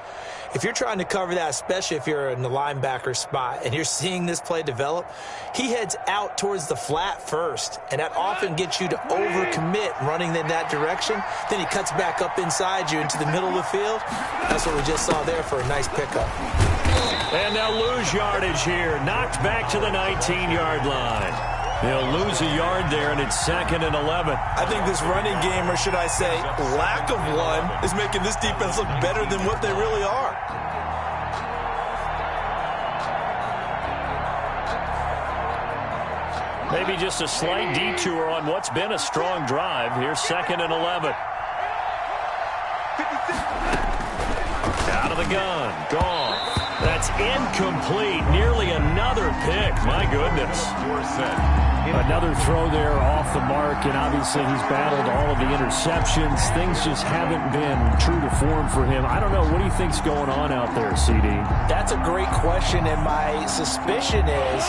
if you're trying to cover that, especially if you're in the linebacker spot and you're seeing this play develop, he heads out towards the flat first, and that often gets you to overcommit running in that direction. Then he cuts back up inside you into the middle of the field. That's what we just saw there for a nice pickup. And they'll lose yardage here, knocked back to the 19-yard line. They'll lose a yard there, and it's 2nd and 11. I think this running game, or should I say lack of one, is making this defense look better than what they really are. Maybe just a slight detour on what's been a strong drive. Here's 2nd and 11. Out of the gun. Gone. That's incomplete. Nearly another pick. My goodness. Another throw there off the mark, and obviously he's battled all of the interceptions. Things just haven't been true to form for him. I don't know. What do you think's going on out there, CD? That's a great question, and my suspicion is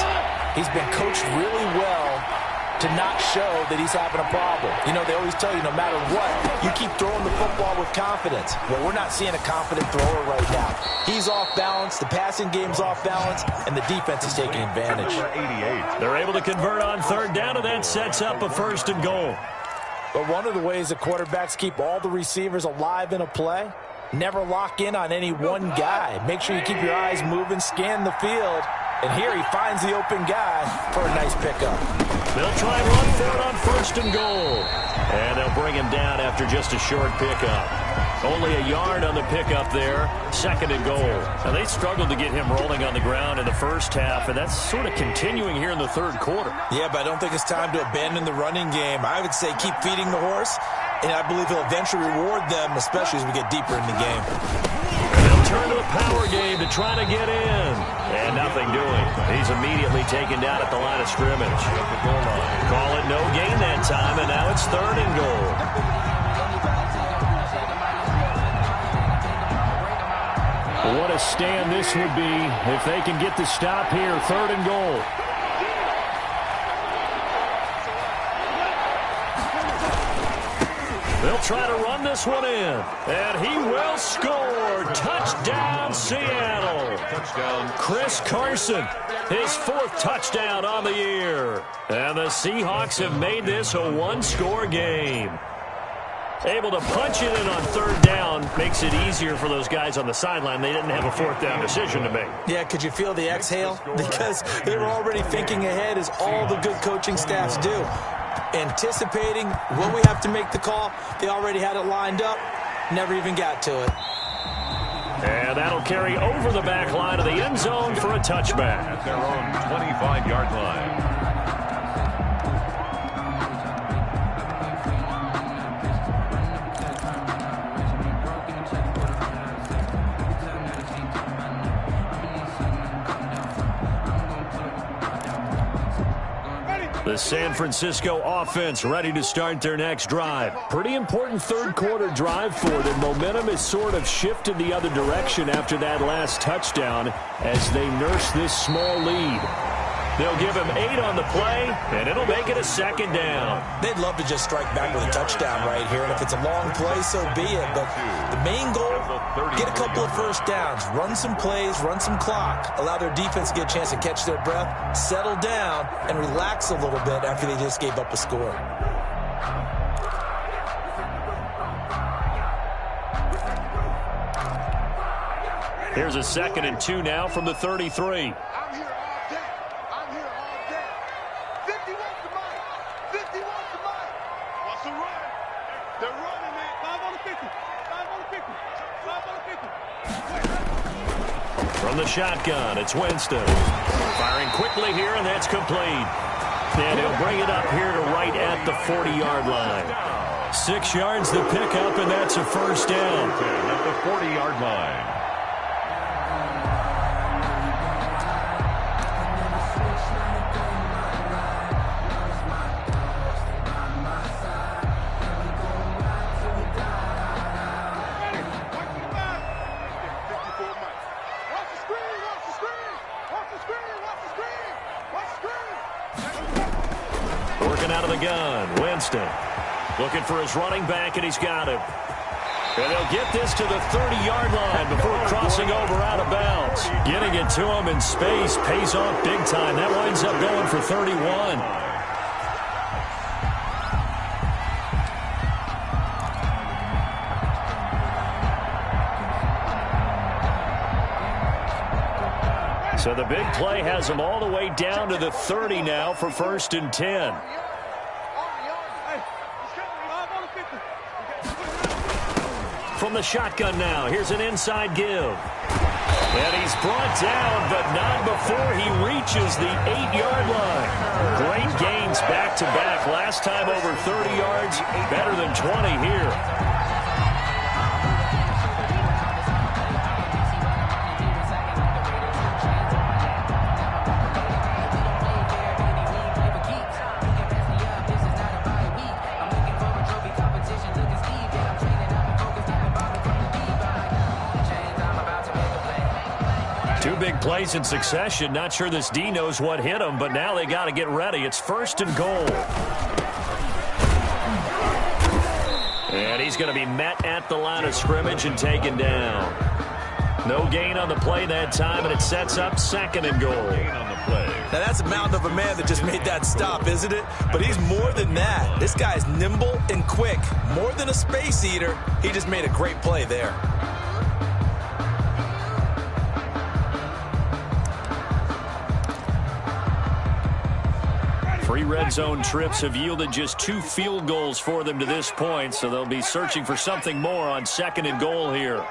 he's been coached really well to not show that he's having a problem. You know, they always tell you no matter what, you keep throwing the football with confidence. Well, we're not seeing a confident thrower right now. He's off balance, the passing game's off balance, and the defense is taking advantage. They're able to convert on 3rd down, and that sets up a 1st and goal. But one of the ways that quarterbacks keep all the receivers alive in a play, never lock in on any one guy. Make sure you keep your eyes moving, scan the field, and here he finds the open guy for a nice pickup. They'll try and run for it on 1st and goal. And they'll bring him down after just a short pickup. Only a yard on the pickup there. 2nd and goal. Now, they struggled to get him rolling on the ground in the first half, and that's sort of continuing here in the 3rd quarter. Yeah, but I don't think it's time to abandon the running game. I would say keep feeding the horse, and I believe he'll eventually reward them, especially as we get deeper in the game. They'll turn to the power game to try to get in. And nothing doing. He's immediately taken down at the line of scrimmage. Call it no gain that time, and now it's 3rd and goal. What a stand this would be if they can get the stop here. 3rd and goal. They'll try to run this one in. And he will score. Touchdown, Seattle. Touchdown. Chris Carson, his 4th touchdown on the year. And the Seahawks have made this a one-score game. Able to punch it in on 3rd down makes it easier for those guys on the sideline. They didn't have a 4th down decision to make. Yeah, could you feel the exhale? Because they were already thinking ahead, as all the good coaching staffs do. Anticipating when we have to make the call. They already had it lined up. Never even got to it. And that'll carry over the back line of the end zone for a touchback. At their own 25-yard line. The San Francisco offense ready to start their next drive. Pretty important 3rd quarter drive for them. Momentum has sort of shifted the other direction after that last touchdown as they nurse this small lead. They'll give him 8 on the play, and it'll make it a 2nd down. They'd love to just strike back with a touchdown right here, and if it's a long play, so be it. But the main goal, get a couple of 1st downs, run some plays, run some clock, allow their defense to get a chance to catch their breath, settle down, and relax a little bit after they just gave up a score. Here's a 2nd and 2 now from the 33. From the shotgun, it's Winston. Firing quickly here, and that's complete. And he'll bring it up here to right at the 40-yard line. 6 yards to pick up, and that's a 1st down. At the 40-yard line. Out of the gun, Winston looking for his running back, and he's got him. And they'll get this to the 30-yard line before crossing over out of bounds. Getting it to him in space pays off big time. That winds up going for 31. So the big play has them all the way down to the 30 now for 1st and 10. From the shotgun now, here's an inside give. And he's brought down, but not before he reaches the 8-yard line. Great gains back-to-back. Last time over 30 yards, better than 20 here. Big plays in succession. Not sure this D knows what hit him, but now they got to get ready. It's 1st and goal. And he's going to be met at the line of scrimmage and taken down. No gain on the play that time, and it sets up 2nd and goal. Now that's a mountain of a man that just made that stop, isn't it? But he's more than that. This guy's nimble and quick. More than a space eater. He just made a great play there. 3 red zone trips have yielded just 2 field goals for them to this point, so they'll be searching for something more on 2nd and goal here.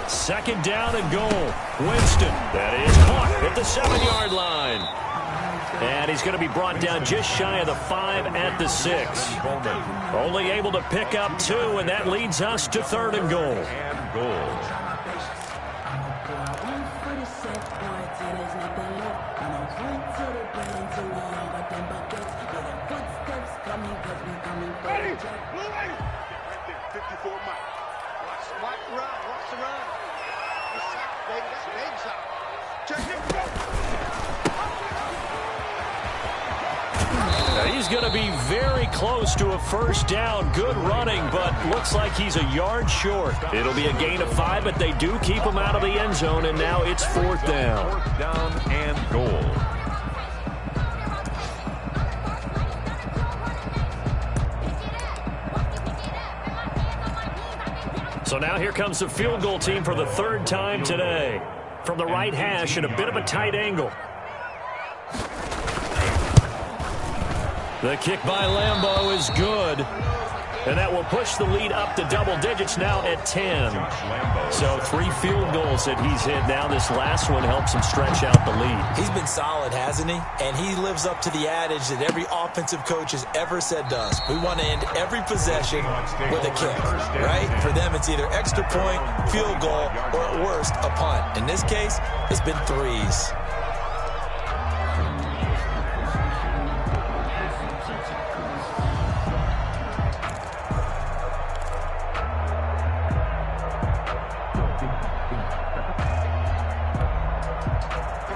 Second down and goal. Winston, that is caught at the 7-yard line. And he's going to be brought down just shy of the 5 at the 6. Only able to pick up 2, and that leads us to 3rd and goal. he's going to be very close to a first down. Good running, but looks like he's a yard short. It'll be a gain of 5, but they do keep him out of the end zone, and now it's 4th down. 4th down and goal. So now here comes the field goal team for the 3rd time today. From the right hash at a bit of a tight angle. The kick by Lambeau is good. And that will push the lead up to double digits now at 10. So 3 field goals that he's hit now. This last one helps him stretch out the lead. He's been solid, hasn't he? And he lives up to the adage that every offensive coach has ever said to us. We want to end every possession with a kick, right? For them, it's either extra point, field goal, or at worst, a punt. In this case, it's been 3s.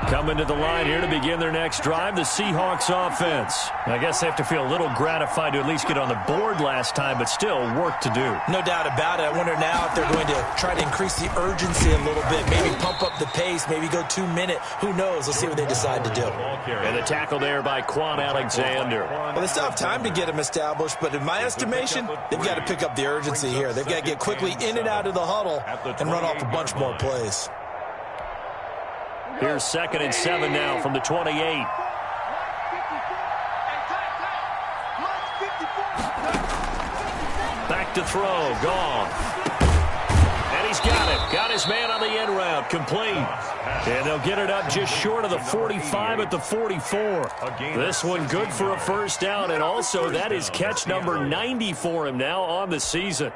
Coming to the line here to begin their next drive, the Seahawks offense. I guess they have to feel a little gratified to at least get on the board last time, but still work to do. No doubt about it. I wonder now if they're going to try to increase the urgency a little bit, maybe pump up the pace, maybe go 2-minute. Who knows? Let's see what they decide to do. And the tackle there by Quan Alexander. Well, they still have time to get him established, but in my estimation, they've got to pick up the urgency here. They've got to get quickly in and out of the huddle and run off a bunch more plays. Here's 2nd and 7 now from the 28. Back to throw, gone. And he's got it. Got his man on the end route, complete. And they'll get it up just short of the 45 at the 44. This one good for a first down, and also that is catch number 90 for him now on the season.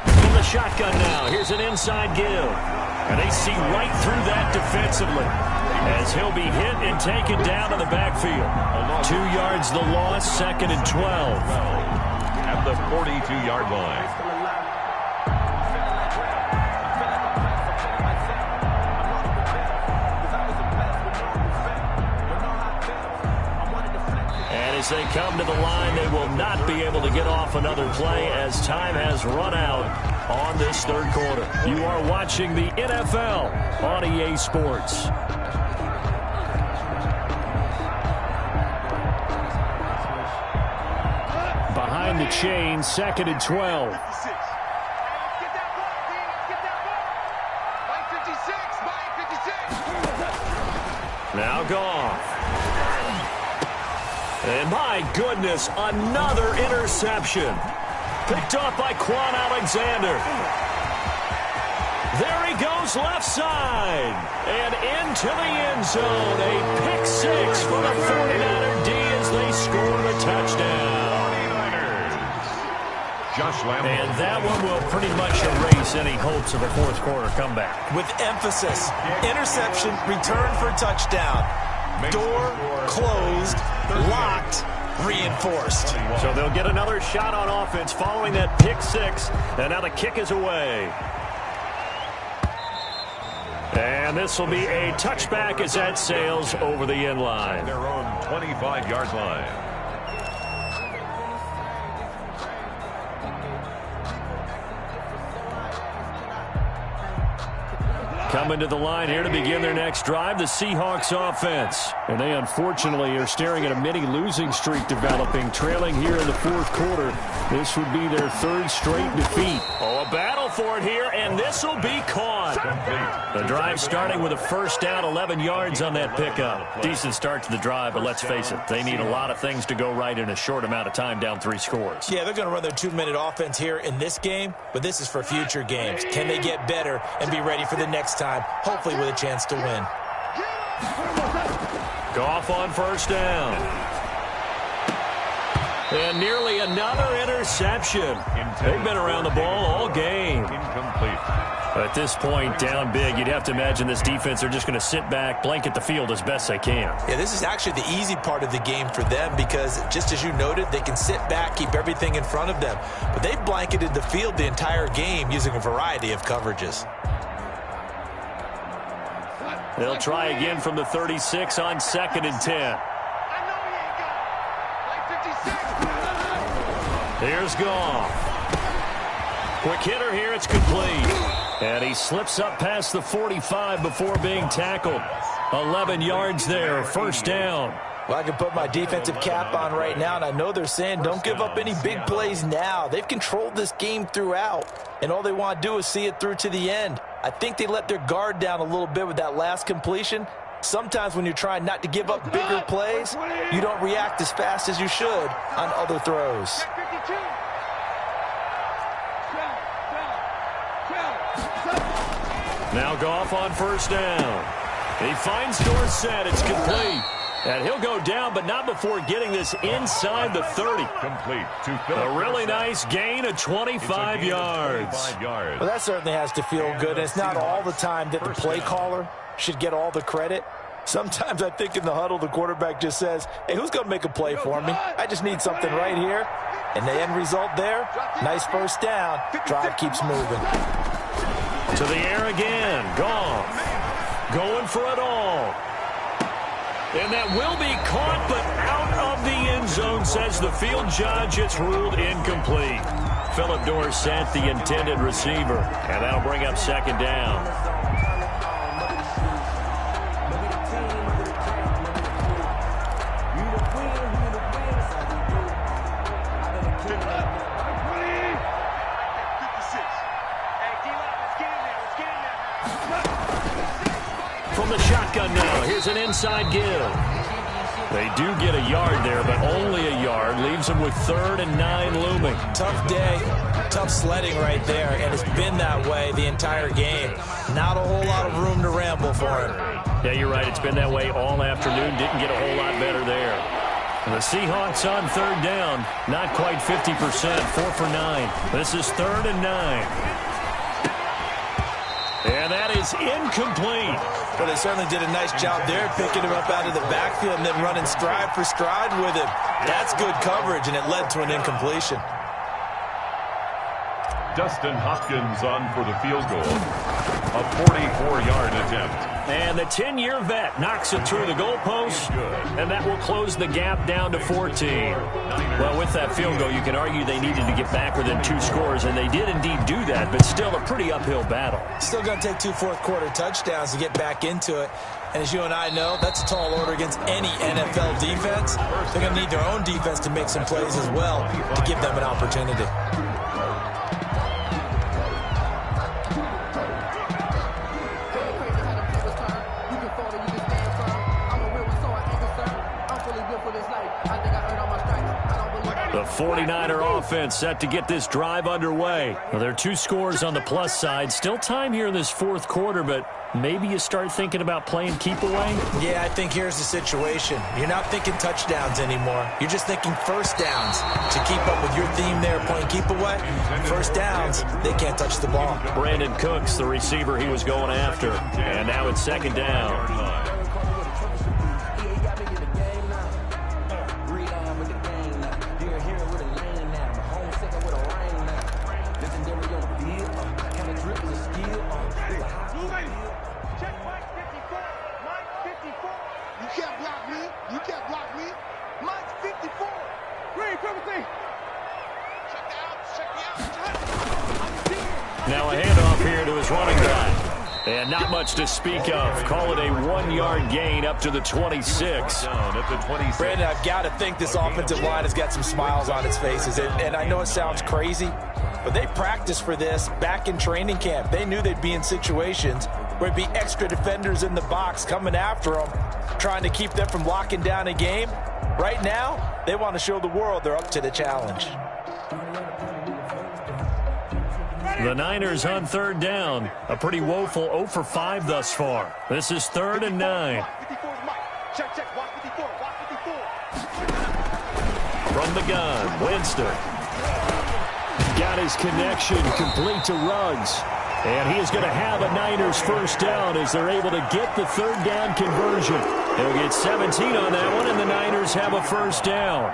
From the shotgun now, here's an inside give. And they see right through that defensively as he'll be hit and taken down in the backfield. 2 yards the loss, 2nd and 12. At the 42-yard line. As they come to the line, they will not be able to get off another play as time has run out on this 3rd quarter. You are watching the NFL on EA Sports. Behind the chain, 2nd and 12. Now gone. And my goodness, another interception. Picked off by Quan Alexander. There he goes left side. And into the end zone. A pick 6 for the 49er D as they score the touchdown. And that one will pretty much erase any hopes of a 4th quarter comeback. With emphasis, interception, return for touchdown. Door closed, locked, reinforced. So they'll get another shot on offense following that pick 6. And now the kick is away. And this will be a touchback as that sails over the end line. Their own 25-yard line. Coming to the line here to begin their next drive, the Seahawks offense. And they unfortunately are staring at a mini losing streak developing, trailing here in the 4th quarter. This would be their 3rd straight defeat. Oh, a battle for it here, and this will be caught. The drive starting with a first down, 11 yards on that pickup. Decent start to the drive, but let's face it, they need a lot of things to go right in a short amount of time, down 3 scores. Yeah, they're going to run their 2-minute offense here in this game, but this is for future games. Can they get better and be ready for the next time, hopefully with a chance to win? Goff on first down. And nearly another interception. They've been around the ball all game. Incomplete. At this point, down big, you'd have to imagine this defense are just going to sit back, blanket the field as best they can. Yeah, this is actually the easy part of the game for them because, just as you noted, they can sit back, keep everything in front of them. But they've blanketed the field the entire game using a variety of coverages. They'll try again from the 36 on 2nd and 10. Here's Goff. Quick hitter here, it's complete. And he slips up past the 45 before being tackled. 11 yards there, first down. Well, I can put my defensive cap on right now, and I know they're saying don't give up any big plays now. They've controlled this game throughout, and all they want to do is see it through to the end. I think they let their guard down a little bit with that last completion. Sometimes when you're trying not to give up bigger plays, you don't react as fast as you should on other throws. Now Goff on first down. He finds Dorsett. It's complete. And he'll go down, but not before getting this inside the 30. Complete to A really nice gain of 25 yards. Well, that certainly has to feel good. And it's not all the time that the play caller should get all the credit. Sometimes I think in the huddle, the quarterback just says, hey, who's going to make a play for me? I just need something right here. And the end result there, nice first down. Drive keeps moving. To the air again. Goff going for it all. And that will be caught, but out of the end zone, says the field judge. It's ruled incomplete. Philip Dorsett, the intended receiver. And that'll bring up second down. The shotgun now. Here's an inside give. They do get a yard there, but only a yard. Leaves them with 3rd and 9 looming. Tough day, tough sledding right there, and it's been that way the entire game. Not a whole lot of room to ramble for him. Yeah, you're right. It's been that way all afternoon. Didn't get a whole lot better there. And the Seahawks on 3rd down. Not quite 50%. 4 for 9. This is 3rd and 9. And that is incomplete. Well, they certainly did a nice job there, picking him up out of the backfield and then running stride for stride with him. That's good coverage, and it led to an incompletion. Dustin Hopkins on for the field goal. A 44-yard attempt. And the 10-year vet knocks it through the goalpost, and that will close the gap down to 14. Well, with that field goal, you can argue they needed to get back within 2 scores, and they did indeed do that, but still a pretty uphill battle. Still going to take 2 fourth-quarter touchdowns to get back into it. And as you and I know, that's a tall order against any NFL defense. They're going to need their own defense to make some plays as well to give them an opportunity. The 49er offense set to get this drive underway. Well, there are 2 scores on the plus side. Still time here in this 4th quarter, but maybe you start thinking about playing keep away? Yeah, I think here's the situation. You're not thinking touchdowns anymore. You're just thinking first downs. To keep up with your theme there, playing keep away, first downs, they can't touch the ball. Brandon Cooks, the receiver he was going after. And now it's 2nd down. Now a handoff here to his running back. And not much to speak of. Call it a 1-yard gain up to the 26. Brandon, I've got to think this offensive line has got some smiles on its faces. And I know it sounds crazy, but they practiced for this back in training camp. They knew they'd be in situations where it'd be extra defenders in the box coming after them, trying to keep them from locking down a game. Right now, they want to show the world they're up to the challenge. The Niners on 3rd down. A pretty woeful 0 for 5 thus far. This is 3rd and 9. From from the gun. Winston. Got his connection complete to Ruggs. And he is going to have a Niners first down as they're able to get the third down conversion. They'll get 17 on that one, and the Niners have a first down.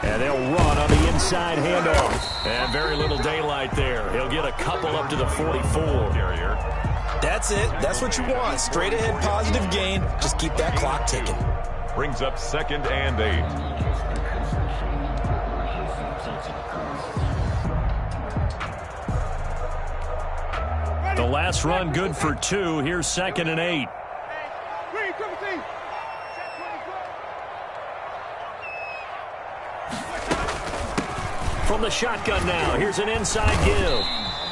And they'll run on the inside handoff. And very little daylight there. He'll get a couple up to the 44. That's it. That's what you want. Straight ahead positive gain. Just keep that clock ticking. Brings up 2nd and 8. The last run good for 2. Here's 2nd and 8. From the shotgun now, here's an inside give.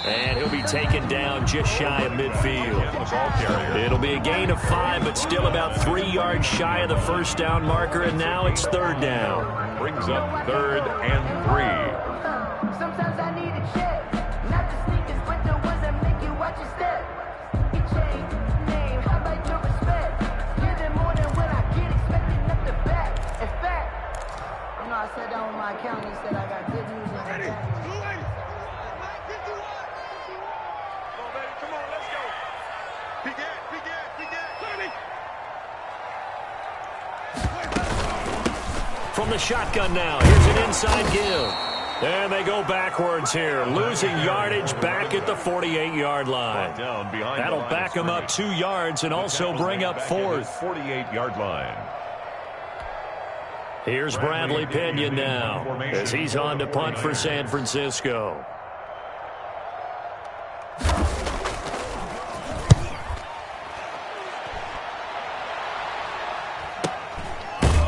And he'll be taken down just shy of midfield. It'll be a gain of 5, but still about 3 yards shy of the first down marker, and now it's 3rd down. Brings up 3rd and 3. Sometimes I need a check. Not the sneakers, but the ones that make you watch your step. You change name, how about your respect? Giving more than what I get, expecting up the back. In fact, you know, I sat down with my accountant and said I got good news and bad news. From the shotgun now, here's an inside give. And they go backwards here, losing yardage back at the 48-yard line. That'll back them up 2 yards and also bring up 4th. 48-yard line. Here's Bradley Pinion now as he's on to punt for San Francisco.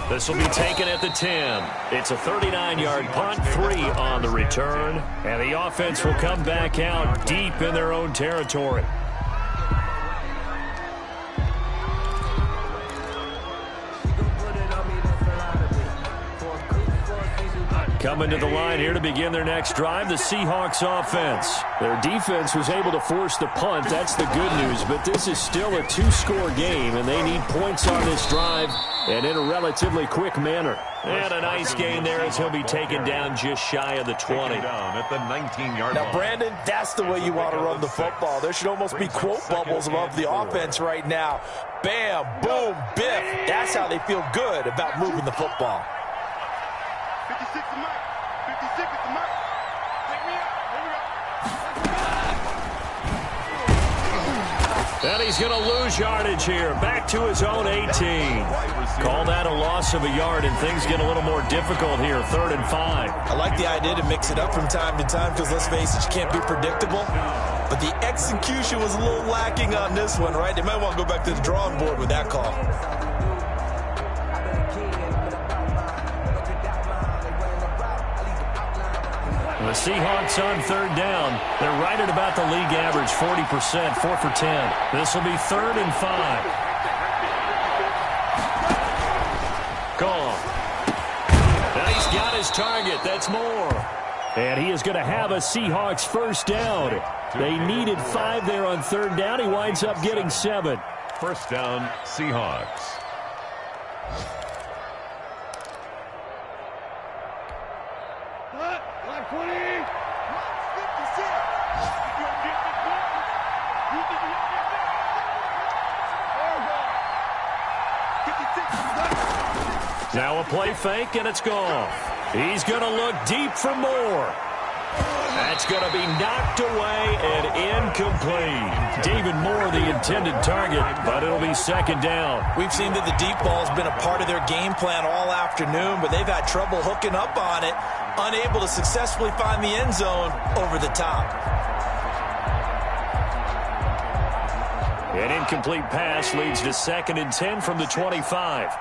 This will be taken at the 10. It's a 39-yard punt, 3 on the return. And the offense will come back out deep in their own territory. Coming to the line here to begin their next drive, the Seahawks offense. Their defense was able to force the punt. That's the good news, but this is still a 2-score game, and they need points on this drive and in a relatively quick manner. And a nice gain there as he'll be taken down just shy of the 20. Down at the 19-yard line. Now, Brandon, that's the way you want to run the football. There should almost be quote bubbles above the offense right now. Bam, boom, biff. That's how they feel good about moving the football. 56 to Mike. 56 to Mike. Take me out. Here we go. And he's going to lose yardage here. Back to his own 18. Call that a loss of a yard, and things get a little more difficult here. 3rd and 5. I like the idea to mix it up from time to time because, let's face it, you can't be predictable. But the execution was a little lacking on this one, right? They might want to go back to the drawing board with that call. The Seahawks on 3rd down. They're right at about the league average, 40%, 4 for 10. This will be 3rd and 5. Gone. Now he's got his target. That's more. And he is going to have a Seahawks first down. They needed 5 there on 3rd down. He winds up getting 7. First down, Seahawks. Now a play fake, and it's gone. He's going to look deep for more. That's going to be knocked away and incomplete. David Moore, the intended target, but it'll be 2nd down. We've seen that the deep ball has been a part of their game plan all afternoon, but they've had trouble hooking up on it, unable to successfully find the end zone over the top. An incomplete pass leads to 2nd and 10 from the 25.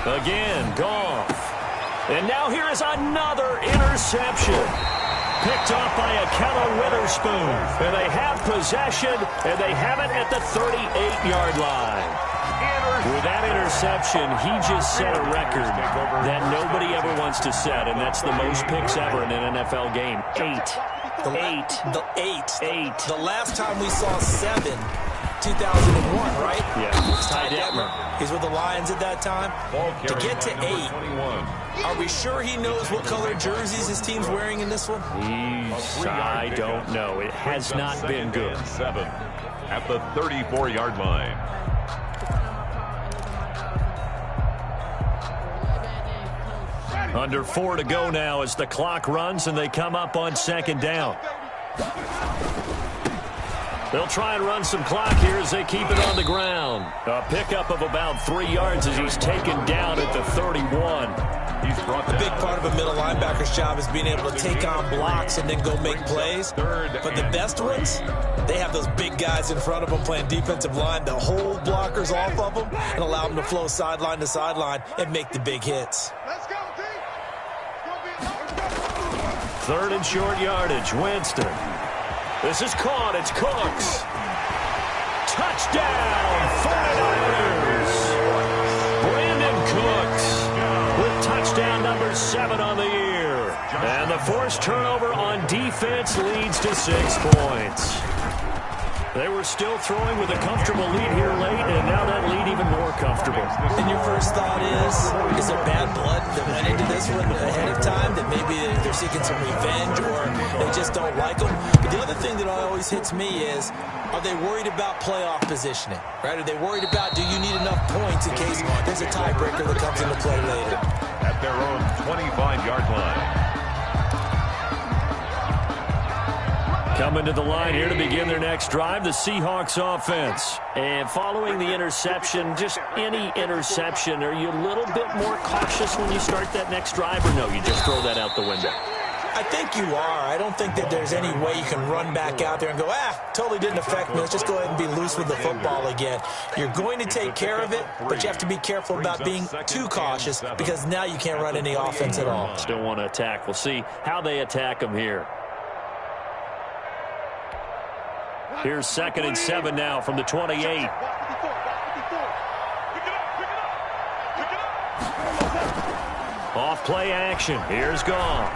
Again, Goff. And now here is another interception. Picked off by Akella Witherspoon. And they have possession, and they have it at the 38-yard line. With that interception, he just set a record that nobody ever wants to set, and that's the most picks ever in an NFL game. 8. The last time we saw 7, 2001, right? Yeah. It's Ty Detmer. He's with the Lions at that time. To get to 8, are we sure he knows what color jerseys his team's wearing in this one? I don't know. It has not been good. 7 at the 34-yard line. Under 4 to go now as the clock runs and they come up on second down. They'll try and run some clock here as they keep it on the ground. A pickup of about 3 yards as he's taken down at the 31. The big part of a middle linebacker's job is being able to take on blocks and then go make plays. But the best ones, they have those big guys in front of them playing defensive line that hold blockers off of them and allow them to flow sideline to sideline and make the big hits. Third and short yardage, Winston. This is caught. It's Cooks. Touchdown, 49ers. Brandon Cooks with touchdown number 7 on the year. And the forced turnover on defense leads to 6 points. They were still throwing with a comfortable lead here late, and now that lead even more comfortable. And your first thought is there bad blood that went into this one ahead of time, that maybe they're seeking some revenge or they just don't like them? But the other thing that always hits me is, are they worried about playoff positioning? Right? Are they worried about, do you need enough points in case there's a tiebreaker that comes into play later? At their own 25-yard line. Coming to the line here to begin their next drive, the Seahawks offense. And following the interception, just any interception, are you a little bit more cautious when you start that next drive, or no, you just throw that out the window? I think you are. I don't think that there's any way you can run back out there and go, totally didn't affect me. Let's just go ahead and be loose with the football again. You're going to take care of it, but you have to be careful about being too cautious because now you can't run any offense at all. Still want to attack. We'll see how they attack them here. Here's 2nd and 7 now from the 28. Off play action. Here's Goff.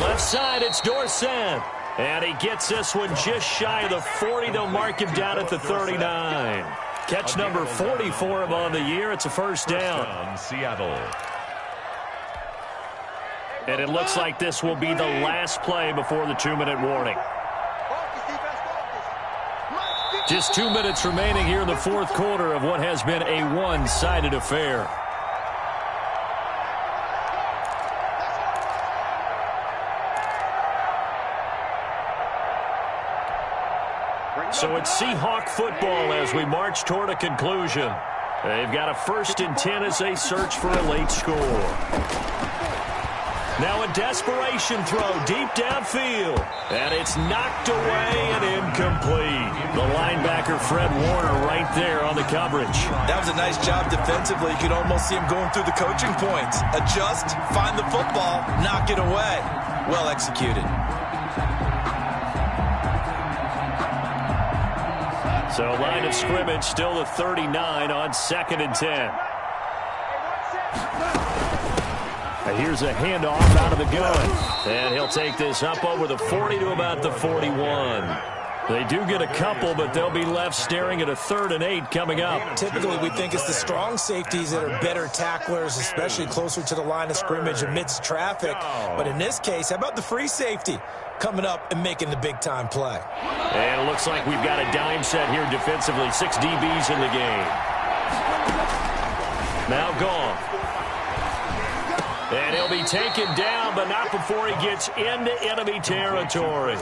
Left side, it's Dorsett. And he gets this one just shy of the 40. They'll mark him down at the 39. Catch number 40 for him on the year. It's a first down. Seattle. And it looks like this will be the last play before the 2-minute warning. Just 2 minutes remaining here in the fourth quarter of what has been a one-sided affair. So it's Seahawk football as we march toward a conclusion. They've got a 1st and 10 as they search for a late score. Now a desperation throw deep downfield. And it's knocked away and incomplete. The linebacker, Fred Warner, right there on the coverage. That was a nice job defensively. You could almost see him going through the coaching points. Adjust, find the football, knock it away. Well executed. So line of scrimmage still the 39 on 2nd and 10. And here's a handoff out of the gun. And he'll take this up over the 40 to about the 41. They do get a couple, but they'll be left staring at a 3rd and 8 coming up. Typically, we think it's the strong safeties that are better tacklers, especially closer to the line of scrimmage amidst traffic. But in this case, how about the free safety coming up and making the big-time play? And it looks like we've got a dime set here defensively. 6 DBs in the game. Now Goff. And he'll be taken down, but not before he gets into enemy territory.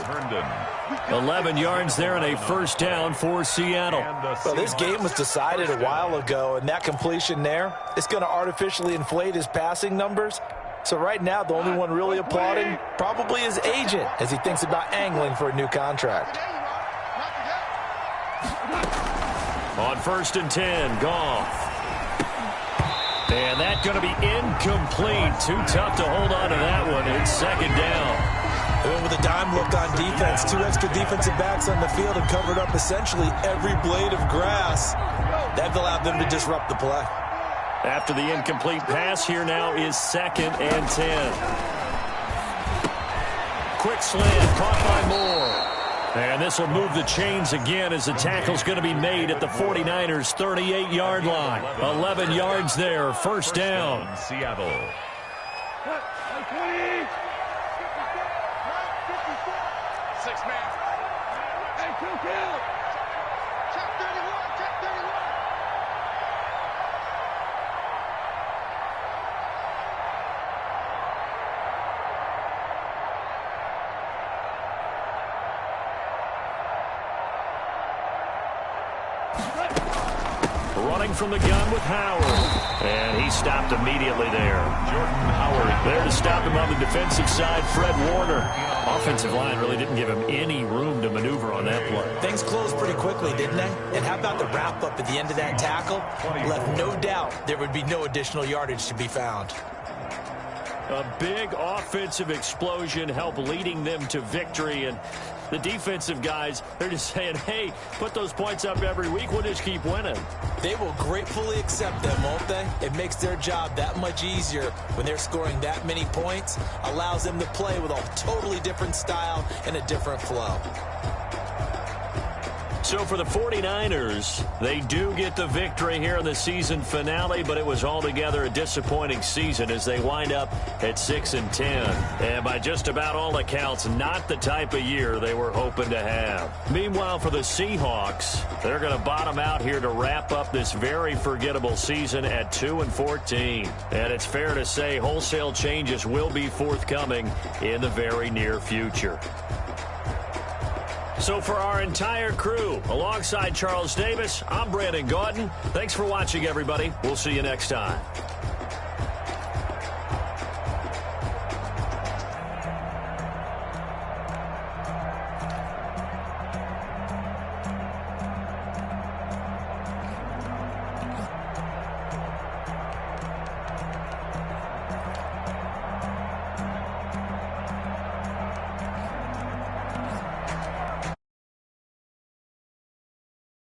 11 yards there and a first down for Seattle. Well, this game was decided a while ago, and that completion there, it's going to artificially inflate his passing numbers. So right now, the only one really applauding probably his agent as he thinks about angling for a new contract. On 1st and 10, Goff. And that's going to be incomplete. Too tough to hold on to that one. It's 2nd down. They went with a dime look on defense. 2 extra defensive backs on the field and covered up essentially every blade of grass. That allowed them to disrupt the play. After the incomplete pass, here now is 2nd and 10. Quick slant, caught by Moore. And this will move the chains again as the tackle's going to be made at the 49ers' 38-yard line. 11 yards there, first down. Seattle. Running from the gun with Howard. And he stopped immediately there. Jordan Howard. There to stop him on the defensive side, Fred Warner. Offensive line really didn't give him any room to maneuver on that play. Things closed pretty quickly, didn't they? And how about the wrap-up at the end of that tackle? Left no doubt there would be no additional yardage to be found. A big offensive explosion helped leading them to victory. And the defensive guys, they're just saying, hey, put those points up every week. We'll just keep winning. They will gratefully accept them, won't they? It makes their job that much easier when they're scoring that many points. Allows them to play with a totally different style and a different flow. So for the 49ers, they do get the victory here in the season finale, but it was altogether a disappointing season as they wind up at 6 and 10. And by just about all accounts, not the type of year they were hoping to have. Meanwhile, for the Seahawks, they're going to bottom out here to wrap up this very forgettable season at 2 and 14. And it's fair to say wholesale changes will be forthcoming in the very near future. So for our entire crew, alongside Charles Davis, I'm Brandon Gaudin. Thanks for watching, everybody. We'll see you next time.